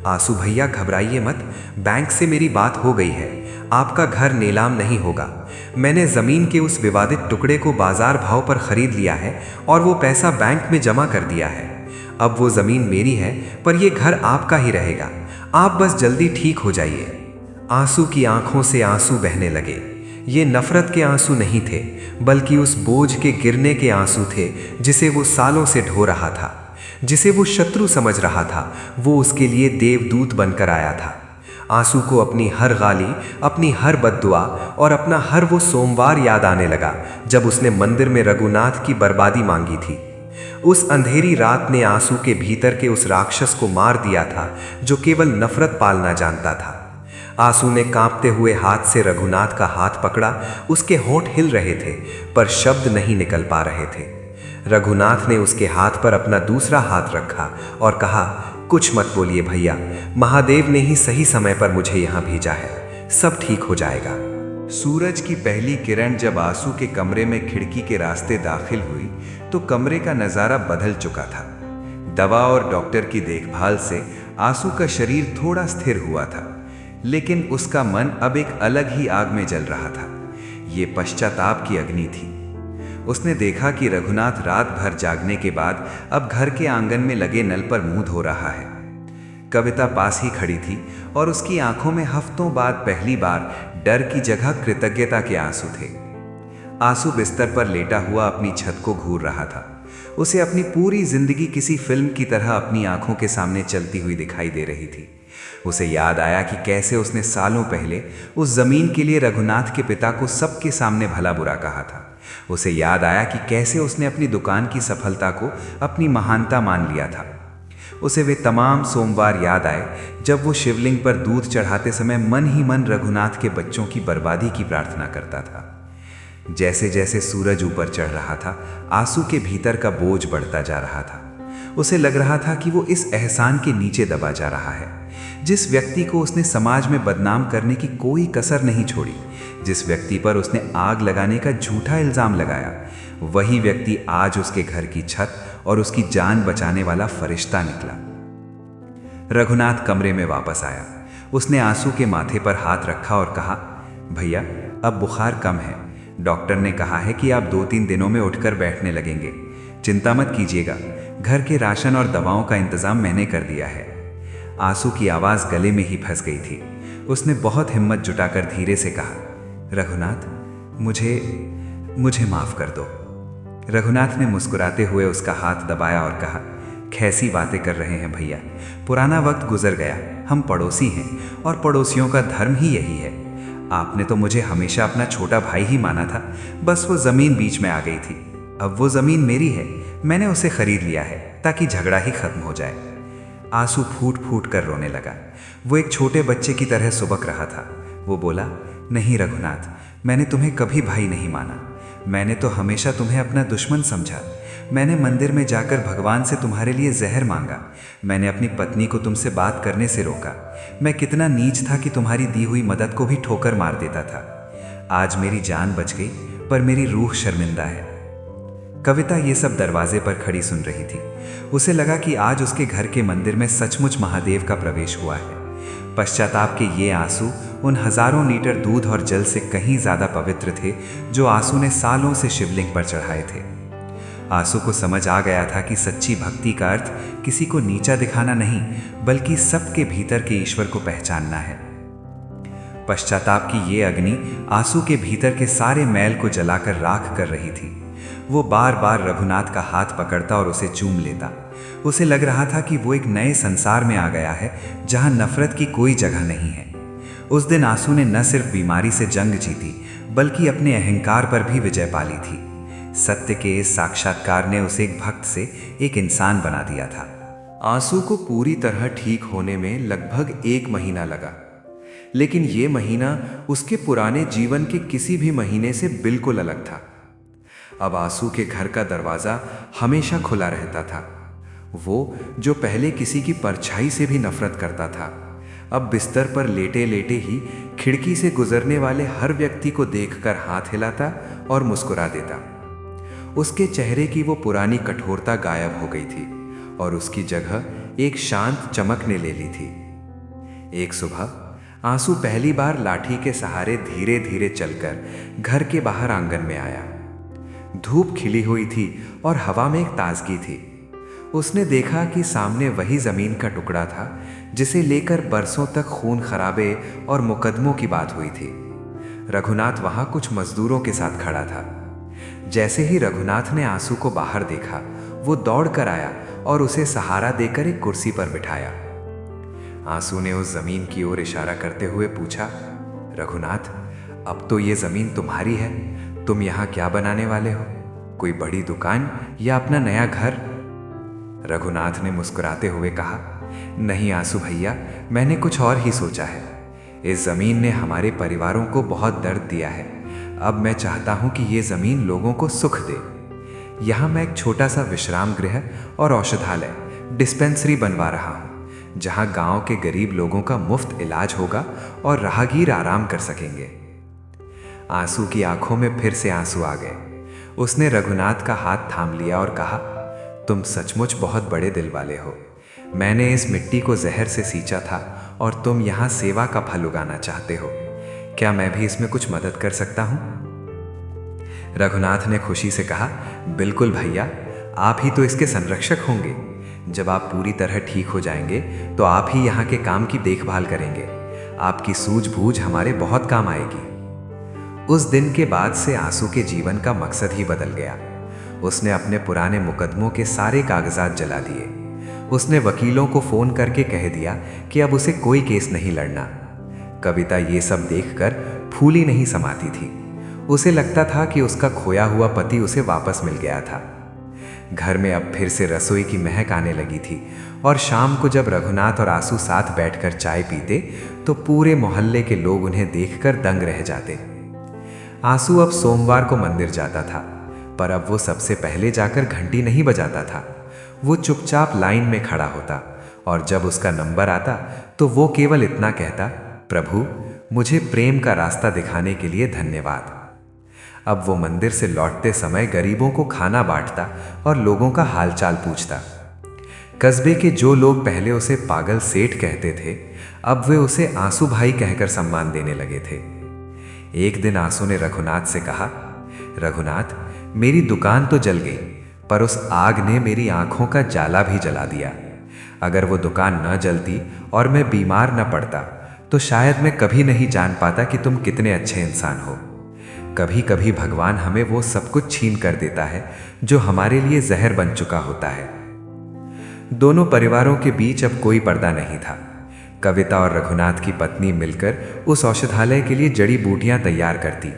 आंसू भैया घबराइए मत, बैंक से मेरी बात हो गई है, आपका घर नीलाम नहीं होगा। मैंने ज़मीन के उस विवादित टुकड़े को बाजार भाव पर खरीद लिया है और वो पैसा बैंक में जमा कर दिया है। अब वो ज़मीन मेरी है, पर ये घर आपका ही रहेगा। आप बस जल्दी ठीक हो जाइए। आंसू की आंखों से आंसू बहने लगे। ये नफरत के आंसू नहीं थे, बल्कि उस बोझ के गिरने के आंसू थे जिसे वो सालों से ढो रहा था। जिसे वो शत्रु समझ रहा था, वो उसके लिए देवदूत बनकर आया था। आंसू को अपनी हर गाली, अपनी हर बद्दुआ और अपना हर वो सोमवार याद आने लगा जब उसने मंदिर में रघुनाथ की बर्बादी मांगी थी। उस अंधेरी रात ने आंसू के भीतर के उस राक्षस को मार दिया था जो केवल नफरत पालना जानता था। आंसू ने कांपते हुए हाथ से रघुनाथ का हाथ पकड़ा। उसके होंठ हिल रहे थे, पर शब्द नहीं निकल पा रहे थे। रघुनाथ ने उसके हाथ पर अपना दूसरा हाथ रखा और कहा, कुछ मत बोलिए भैया, महादेव ने ही सही समय पर मुझे यहाँ भेजा है, सब ठीक हो जाएगा। सूरज की पहली किरण जब आंसू के कमरे में खिड़की के रास्ते दाखिल हुई तो कमरे का नज़ारा बदल चुका था। दवा और डॉक्टर की देखभाल से आंसू का शरीर थोड़ा स्थिर हुआ था, लेकिन उसका मन अब एक अलग ही आग में जल रहा था। ये पश्चाताप की अग्नि थी। उसने देखा कि रघुनाथ रात भर जागने के बाद अब घर के आंगन में लगे नल पर मुंह धो रहा है। कविता पास ही खड़ी थी और उसकी आंखों में हफ्तों बाद पहली बार डर की जगह कृतज्ञता के आंसू थे। आंसू बिस्तर पर लेटा हुआ अपनी छत को घूर रहा था। उसे अपनी पूरी जिंदगी किसी फिल्म की तरह अपनी आंखों के सामने चलती हुई दिखाई दे रही थी। उसे याद आया कि कैसे उसने सालों पहले उस जमीन के लिए रघुनाथ के पिता को सबके सामने भला बुरा कहा था। उसे याद आया कि कैसे उसने अपनी दुकान की सफलता को अपनी महानता मान लिया था। उसे वे तमाम सोमवार याद आए जब वो शिवलिंग पर दूध चढ़ाते समय मन ही मन रघुनाथ के बच्चों की बर्बादी की प्रार्थना करता था। जैसे जैसे सूरज ऊपर चढ़ रहा था, आंसू के भीतर का बोझ बढ़ता जा रहा था। उसे लग रहा था कि वो इस एहसान के नीचे दबा जा रहा है। जिस व्यक्ति को उसने समाज में बदनाम करने की कोई कसर नहीं छोड़ी, जिस व्यक्ति पर उसने आग लगाने का झूठा इल्जाम लगाया, वही व्यक्ति आज उसके घर की छत और उसकी जान बचाने वाला फरिश्ता निकला। रघुनाथ कमरे में वापस आया। उसने आंसू के माथे पर हाथ रखा और कहा, भैया अब बुखार कम है। डॉक्टर ने कहा है कि आप 2-3 दिनों में उठकर बैठने लगेंगे। चिंता मत कीजिएगा, घर के राशन और दवाओं का इंतजाम मैंने कर दिया है। आंसू की आवाज़ गले में ही फंस गई थी। उसने बहुत हिम्मत जुटाकर धीरे से कहा, रघुनाथ मुझे माफ़ कर दो। रघुनाथ ने मुस्कुराते हुए उसका हाथ दबाया और कहा, कैसी बातें कर रहे हैं भैया, पुराना वक्त गुजर गया, हम पड़ोसी हैं और पड़ोसियों का धर्म ही यही है। आपने तो मुझे हमेशा अपना छोटा भाई ही माना था, बस वो ज़मीन बीच में आ गई थी। अब वो ज़मीन मेरी है, मैंने उसे खरीद लिया है ताकि झगड़ा ही खत्म हो जाए। आंसू फूट फूट कर रोने लगा। वो एक छोटे बच्चे की तरह सुबक रहा था। वो बोला, नहीं रघुनाथ, मैंने तुम्हें कभी भाई नहीं माना। मैंने तो हमेशा तुम्हें अपना दुश्मन समझा। मैंने मंदिर में जाकर भगवान से तुम्हारे लिए जहर मांगा। मैंने अपनी पत्नी को तुमसे बात करने से रोका। मैं कितना नीच था कि तुम्हारी दी हुई मदद को भी ठोकर मार देता था। आज मेरी जान बच गई, पर मेरी रूह शर्मिंदा है। कविता ये सब दरवाजे पर खड़ी सुन रही थी। उसे लगा कि आज उसके घर के मंदिर में सचमुच महादेव का प्रवेश हुआ है। पश्चाताप के ये आंसू उन हजारों लीटर दूध और जल से कहीं ज्यादा पवित्र थे जो आंसू ने सालों से शिवलिंग पर चढ़ाए थे। आंसू को समझ आ गया था कि सच्ची भक्ति का अर्थ किसी को नीचा दिखाना नहीं, बल्कि सबके भीतर के ईश्वर को पहचानना है। पश्चाताप की ये अग्नि आंसू के भीतर के सारे मैल को जलाकर राख कर रही थी। वो बार बार रघुनाथ का हाथ पकड़ता और उसे चूम लेता। उसे लग रहा था कि वो एक नए संसार में आ गया है जहां नफरत की कोई जगह नहीं है। उस दिन आंसू ने न सिर्फ बीमारी से जंग जीती, बल्कि अपने अहंकार पर भी विजय पाली थी। सत्य के इस साक्षात्कार ने उसे एक भक्त से एक इंसान बना दिया था। आंसू को पूरी तरह ठीक होने में लगभग 1 महीना लगा, लेकिन ये महीना उसके पुराने जीवन के किसी भी महीने से बिल्कुल अलग था। अब आंसू के घर का दरवाज़ा हमेशा खुला रहता था। वो जो पहले किसी की परछाई से भी नफरत करता था, अब बिस्तर पर लेटे लेटे ही खिड़की से गुजरने वाले हर व्यक्ति को देखकर हाथ हिलाता और मुस्कुरा देता। उसके चेहरे की वो पुरानी कठोरता गायब हो गई थी और उसकी जगह एक शांत चमक ने ले ली थी। एक सुबह आंसू पहली बार लाठी के सहारे धीरे धीरे चलकर घर के बाहर आंगन में आया। धूप खिली हुई थी और हवा में एक ताजगी थी। उसने देखा कि सामने वही जमीन का टुकड़ा था जिसे लेकर बरसों तक खून खराबे और मुकदमों की बात हुई थी। रघुनाथ वहां कुछ मजदूरों के साथ खड़ा था। जैसे ही रघुनाथ ने आंसू को बाहर देखा, वो दौड़ कर आया और उसे सहारा देकर एक कुर्सी पर बिठाया। आंसू ने उस जमीन की ओर इशारा करते हुए पूछा, रघुनाथ, अब तो ये जमीन तुम्हारी है। तुम यहाँ क्या बनाने वाले हो? कोई बड़ी दुकान या अपना नया घर? रघुनाथ ने मुस्कुराते हुए कहा, नहीं आंसू भैया, मैंने कुछ और ही सोचा है। इस जमीन ने हमारे परिवारों को बहुत दर्द दिया है। अब मैं चाहता हूं कि ये जमीन लोगों को सुख दे। यहाँ मैं एक छोटा सा विश्राम गृह और औषधालय, डिस्पेंसरी बनवा रहा हूँ, जहाँ गांव के गरीब लोगों का मुफ्त इलाज होगा और राहगीर आराम कर सकेंगे। आंसू की आंखों में फिर से आंसू आ गए। उसने रघुनाथ का हाथ थाम लिया और कहा, तुम सचमुच बहुत बड़े दिल वाले हो। मैंने इस मिट्टी को जहर से सींचा था और तुम यहाँ सेवा का फल उगाना चाहते हो। क्या मैं भी इसमें कुछ मदद कर सकता हूँ? रघुनाथ ने खुशी से कहा, बिल्कुल भैया, आप ही तो इसके संरक्षक होंगे। जब आप पूरी तरह ठीक हो जाएंगे तो आप ही यहाँ के काम की देखभाल करेंगे। आपकी सूझबूझ हमारे बहुत काम आएगी। उस दिन के बाद से आंसू के जीवन का मकसद ही बदल गया। उसने अपने पुराने मुकदमों के सारे कागजात जला दिए। उसने वकीलों को फोन करके कह दिया कि अब उसे कोई केस नहीं लड़ना। कविता ये सब देखकर फूली नहीं समाती थी। उसे लगता था कि उसका खोया हुआ पति उसे वापस मिल गया था। घर में अब फिर से रसोई की महक आने लगी थी और शाम को जब रघुनाथ और आंसू साथ बैठकर चाय पीते तो पूरे मोहल्ले के लोग उन्हें देखकर दंग रह जाते। आंसू अब सोमवार को मंदिर जाता था, पर अब वो सबसे पहले जाकर घंटी नहीं बजाता था। वो चुपचाप लाइन में खड़ा होता और जब उसका नंबर आता तो वो केवल इतना कहता, प्रभु, मुझे प्रेम का रास्ता दिखाने के लिए धन्यवाद। अब वो मंदिर से लौटते समय गरीबों को खाना बांटता और लोगों का हालचाल पूछता। कस्बे के जो लोग पहले उसे पागल सेठ कहते थे, अब वे उसे आंसू भाई कहकर सम्मान देने लगे थे। एक दिन आंसू ने रघुनाथ से कहा, रघुनाथ, मेरी दुकान तो जल गई, पर उस आग ने मेरी आंखों का जाला भी जला दिया। अगर वो दुकान न जलती और मैं बीमार न पड़ता तो शायद मैं कभी नहीं जान पाता कि तुम कितने अच्छे इंसान हो। कभी कभी भगवान हमें वो सब कुछ छीन कर देता है जो हमारे लिए जहर बन चुका होता है। दोनों परिवारों के बीच अब कोई पर्दा नहीं था। कविता और रघुनाथ की पत्नी मिलकर उस औषधालय के लिए जड़ी बूटियां तैयार करती।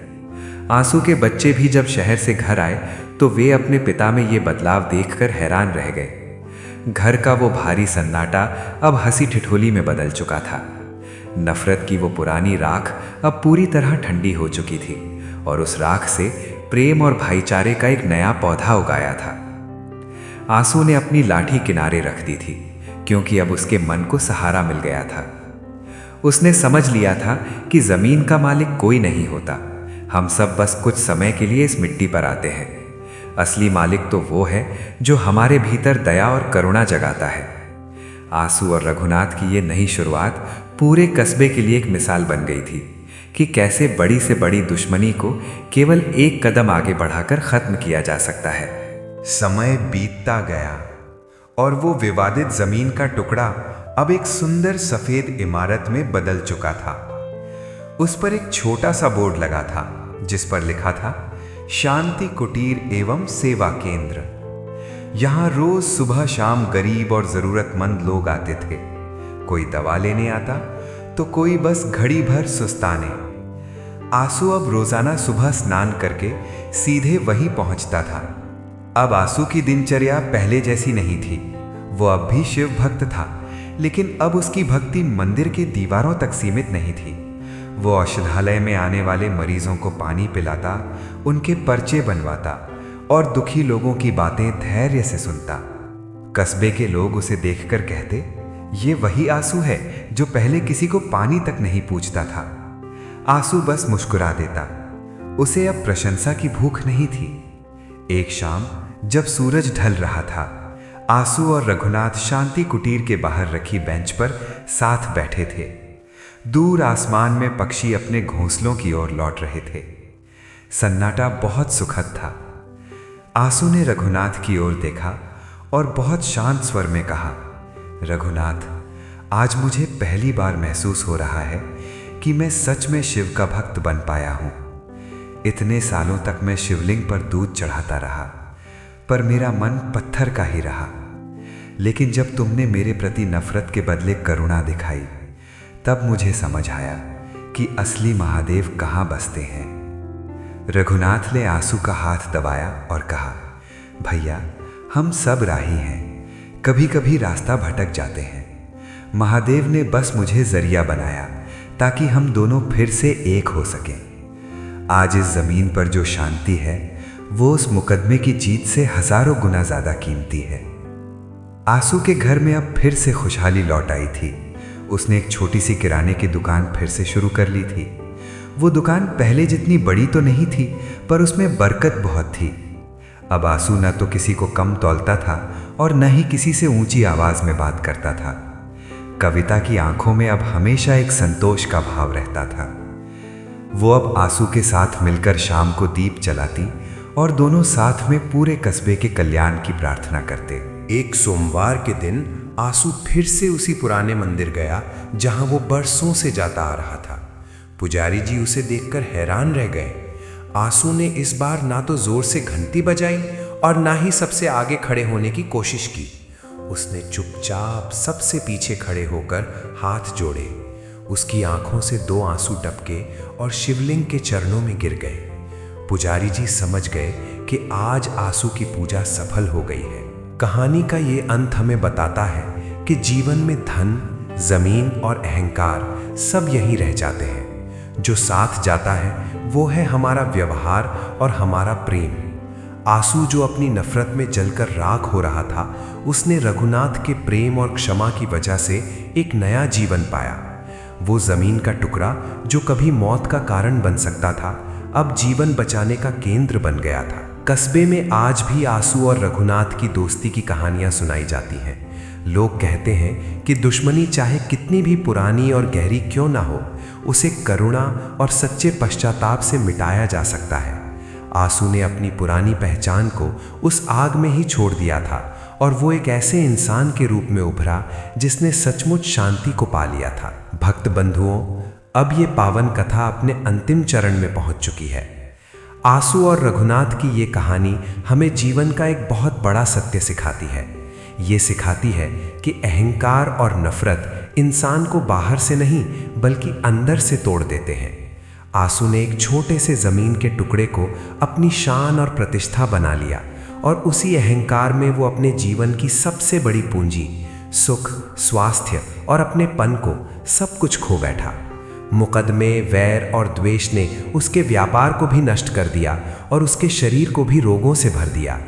आंसू के बच्चे भी जब शहर से घर आए तो वे अपने पिता में ये बदलाव देखकर हैरान रह गए। घर का वो भारी सन्नाटा अब हंसी ठिठोली में बदल चुका था। नफरत की वो पुरानी राख अब पूरी तरह ठंडी हो चुकी थी और उस राख से प्रेम और भाईचारे का एक नया पौधा उगाया था। आंसू ने अपनी लाठी किनारे रख दी थी क्योंकि अब उसके मन को सहारा मिल गया था। उसने समझ लिया था कि जमीन का मालिक कोई नहीं होता। हम सब बस कुछ समय के लिए इस मिट्टी पर आते हैं। असली मालिक तो वो है जो हमारे भीतर दया और करुणा जगाता है। आंसू और रघुनाथ की ये नई शुरुआत पूरे कस्बे के लिए एक मिसाल बन गई थी कि कैसे बड़ी से बड़ी दुश्मनी को केवल एक कदम आगे बढ़ाकर खत्म किया जा सकता है। समय बीतता गया और वो विवादित जमीन का टुकड़ा अब एक सुंदर सफेद इमारत में बदल चुका था। उस पर एक छोटा सा बोर्ड लगा था जिस पर लिखा था, शांति कुटीर एवं सेवा केंद्र। यहां रोज सुबह शाम गरीब और जरूरतमंद लोग आते थे। कोई दवा लेने आता तो कोई बस घड़ी भर सुस्ताने। आंसू अब रोजाना सुबह स्नान करके सीधे वहीं पहुंचता था। अब आंसू की दिनचर्या पहले जैसी नहीं थी। वो अब भी शिव भक्त था, लेकिन अब उसकी भक्ति मंदिर के दीवारों तक सीमित नहीं थी। वो औषधालय में आने वाले मरीजों को पानी पिलाता, उनके पर्चे बनवाता और दुखी लोगों की बातें धैर्य से सुनता। कस्बे के लोग उसे देखकर कहते, ये वही आंसू है जो पहले किसी को पानी तक नहीं पूछता था। आंसू बस मुस्कुरा देता। उसे अब प्रशंसा की भूख नहीं थी। एक शाम जब सूरज ढल रहा था, आंसू और रघुनाथ शांति कुटीर के बाहर रखी बेंच पर साथ बैठे थे। दूर आसमान में पक्षी अपने घोंसलों की ओर लौट रहे थे। सन्नाटा बहुत सुखद था। आंसू ने रघुनाथ की ओर देखा और बहुत शांत स्वर में कहा, रघुनाथ, आज मुझे पहली बार महसूस हो रहा है कि मैं सच में शिव का भक्त बन पाया हूं। इतने सालों तक मैं शिवलिंग पर दूध चढ़ाता रहा, पर मेरा मन पत्थर का ही रहा। लेकिन जब तुमने मेरे प्रति नफरत के बदले करुणा दिखाई, तब मुझे समझ आया कि असली महादेव कहाँ बसते हैं। रघुनाथ ने आंसू का हाथ दबाया और कहा, भैया, हम सब राही हैं, कभी कभी रास्ता भटक जाते हैं। महादेव ने बस मुझे जरिया बनाया ताकि हम दोनों फिर से एक हो सकें। आज इस जमीन पर जो शांति है, वो उस मुकदमे की जीत से हजारों गुना ज्यादा कीमती है। आंसू के घर में अब फिर से खुशहाली लौट आई थी। उसने एक छोटी सी किराने की दुकान फिर से शुरू कर ली थी। वो दुकान पहले जितनी बड़ी तो नहीं थी, पर उसमें बरकत बहुत थी। अब आंसू न तो किसी को कम तौलता था और न ही किसी से ऊंची आवाज में बात करता था। कविता की आंखों में अब हमेशा एक संतोष का भाव रहता था। वो अब आंसू के साथ मिलकर शाम को दीप जलाती और दोनों साथ में पूरे कस्बे के कल्याण की प्रार्थना करते। एक सोमवार के दिन आंसू फिर से उसी पुराने मंदिर गया जहां वो बरसों से जाता आ रहा था। पुजारी जी उसे देखकर हैरान रह गए। आंसू ने इस बार ना तो जोर से घंटी बजाई और ना ही सबसे आगे खड़े होने की कोशिश की। उसने चुपचाप सबसे पीछे खड़े होकर हाथ जोड़े। उसकी आंखों से 2 आंसू टपके और शिवलिंग के चरणों में गिर गए। पुजारी जी समझ गए कि आज आंसू की पूजा सफल हो गई है। कहानी का ये अंत हमें बताता है कि जीवन में धन, जमीन और अहंकार सब यहीं रह जाते हैं। जो साथ जाता है वो है हमारा व्यवहार और हमारा प्रेम। आंसू जो अपनी नफरत में जलकर राख हो रहा था, उसने रघुनाथ के प्रेम और क्षमा की वजह से एक नया जीवन पाया। वो जमीन का टुकड़ा जो कभी मौत का कारण बन सकता था, अब जीवन बचाने का केंद्र बन गया था। कस्बे में आज भी आंसू और रघुनाथ की दोस्ती की कहानियां सुनाई जाती हैं। लोग कहते हैं कि दुश्मनी चाहे कितनी भी पुरानी और गहरी क्यों ना हो, उसे करुणा और सच्चे पश्चाताप से मिटाया जा सकता है। आंसू ने अपनी पुरानी पहचान को उस आग में ही छोड़ दिया था और वो एक ऐसे इंसान के रूप में उभरा जिसने सचमुच शांति को पा लिया था। भक्त बंधुओं, अब ये पावन कथा अपने अंतिम चरण में पहुंच चुकी है। आंसू और रघुनाथ की ये कहानी हमें जीवन का एक बहुत बड़ा सत्य सिखाती है। ये सिखाती है कि अहंकार और नफरत इंसान को बाहर से नहीं बल्कि अंदर से तोड़ देते हैं। आंसू ने एक छोटे से जमीन के टुकड़े को अपनी शान और प्रतिष्ठा बना लिया और उसी अहंकार में वो अपने जीवन की सबसे बड़ी पूंजी, सुख, स्वास्थ्य और अपने पन को सब कुछ खो बैठा। मुकदमे, वैर और द्वेष ने उसके व्यापार को भी नष्ट कर दिया और उसके शरीर को भी रोगों से भर दिया।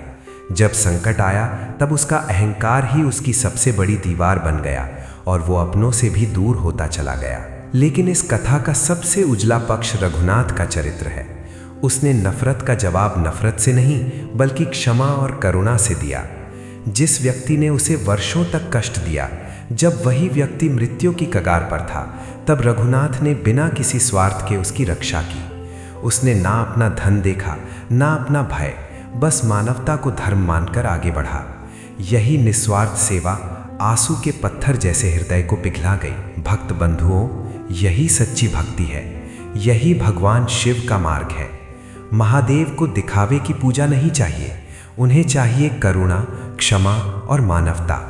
जब संकट आया तब उसका अहंकार ही उसकी सबसे बड़ी दीवार बन गया और वो अपनों से भी दूर होता चला गया। लेकिन इस कथा का सबसे उजला पक्ष रघुनाथ का चरित्र है। उसने नफरत का जवाब नफरत से नहीं बल्कि क्षमा और करुणा से दिया। जिस व्यक्ति ने उसे वर्षों तक कष्ट दिया, जब वही व्यक्ति मृत्यु की कगार पर था, तब रघुनाथ ने बिना किसी स्वार्थ के उसकी रक्षा की। उसने ना अपना धन देखा, ना अपना भय, बस मानवता को धर्म मानकर आगे बढ़ा। यही निस्वार्थ सेवा आंसू के पत्थर जैसे हृदय को पिघला गई। भक्त बंधुओं, यही सच्ची भक्ति है, यही भगवान शिव का मार्ग है। महादेव को दिखावे की पूजा नहीं चाहिए, उन्हें चाहिए करुणा, क्षमा और मानवता।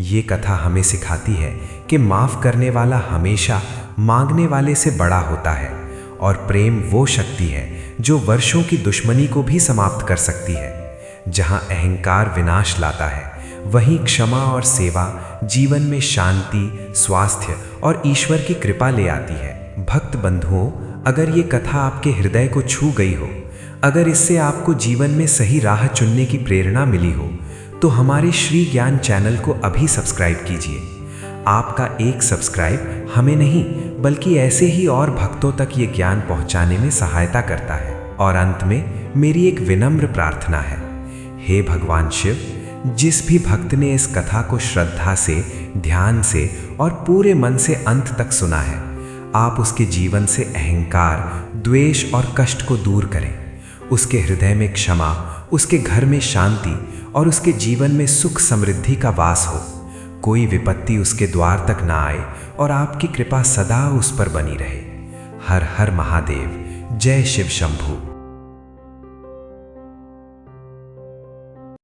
ये कथा हमें सिखाती है कि माफ करने वाला हमेशा मांगने वाले से बड़ा होता है और प्रेम वो शक्ति है जो वर्षों की दुश्मनी को भी समाप्त कर सकती है। जहां अहंकार विनाश लाता है, वहीं क्षमा और सेवा जीवन में शांति, स्वास्थ्य और ईश्वर की कृपा ले आती है। भक्त बंधुओं, अगर ये कथा आपके हृदय को छू गई हो, अगर इससे आपको जीवन में सही राह चुनने की प्रेरणा मिली हो, तो हमारे श्री ज्ञान चैनल को अभी सब्सक्राइब कीजिए। आपका एक सब्सक्राइब हमें नहीं बल्कि ऐसे ही और भक्तों तक ये ज्ञान पहुंचाने में सहायता करता है। और अंत में मेरी एक विनम्र प्रार्थना है, हे भगवान शिव, जिस भी भक्त ने इस कथा को श्रद्धा से, ध्यान से और पूरे मन से अंत तक सुना है, आप उसके जीवन से अहंकार, द्वेष और कष्ट को दूर करें। उसके हृदय में क्षमा, उसके घर में शांति और उसके जीवन में सुख समृद्धि का वास हो। कोई विपत्ति उसके द्वार तक ना आए और आपकी कृपा सदा उस पर बनी रहे। हर हर महादेव। जय शिव शंभू।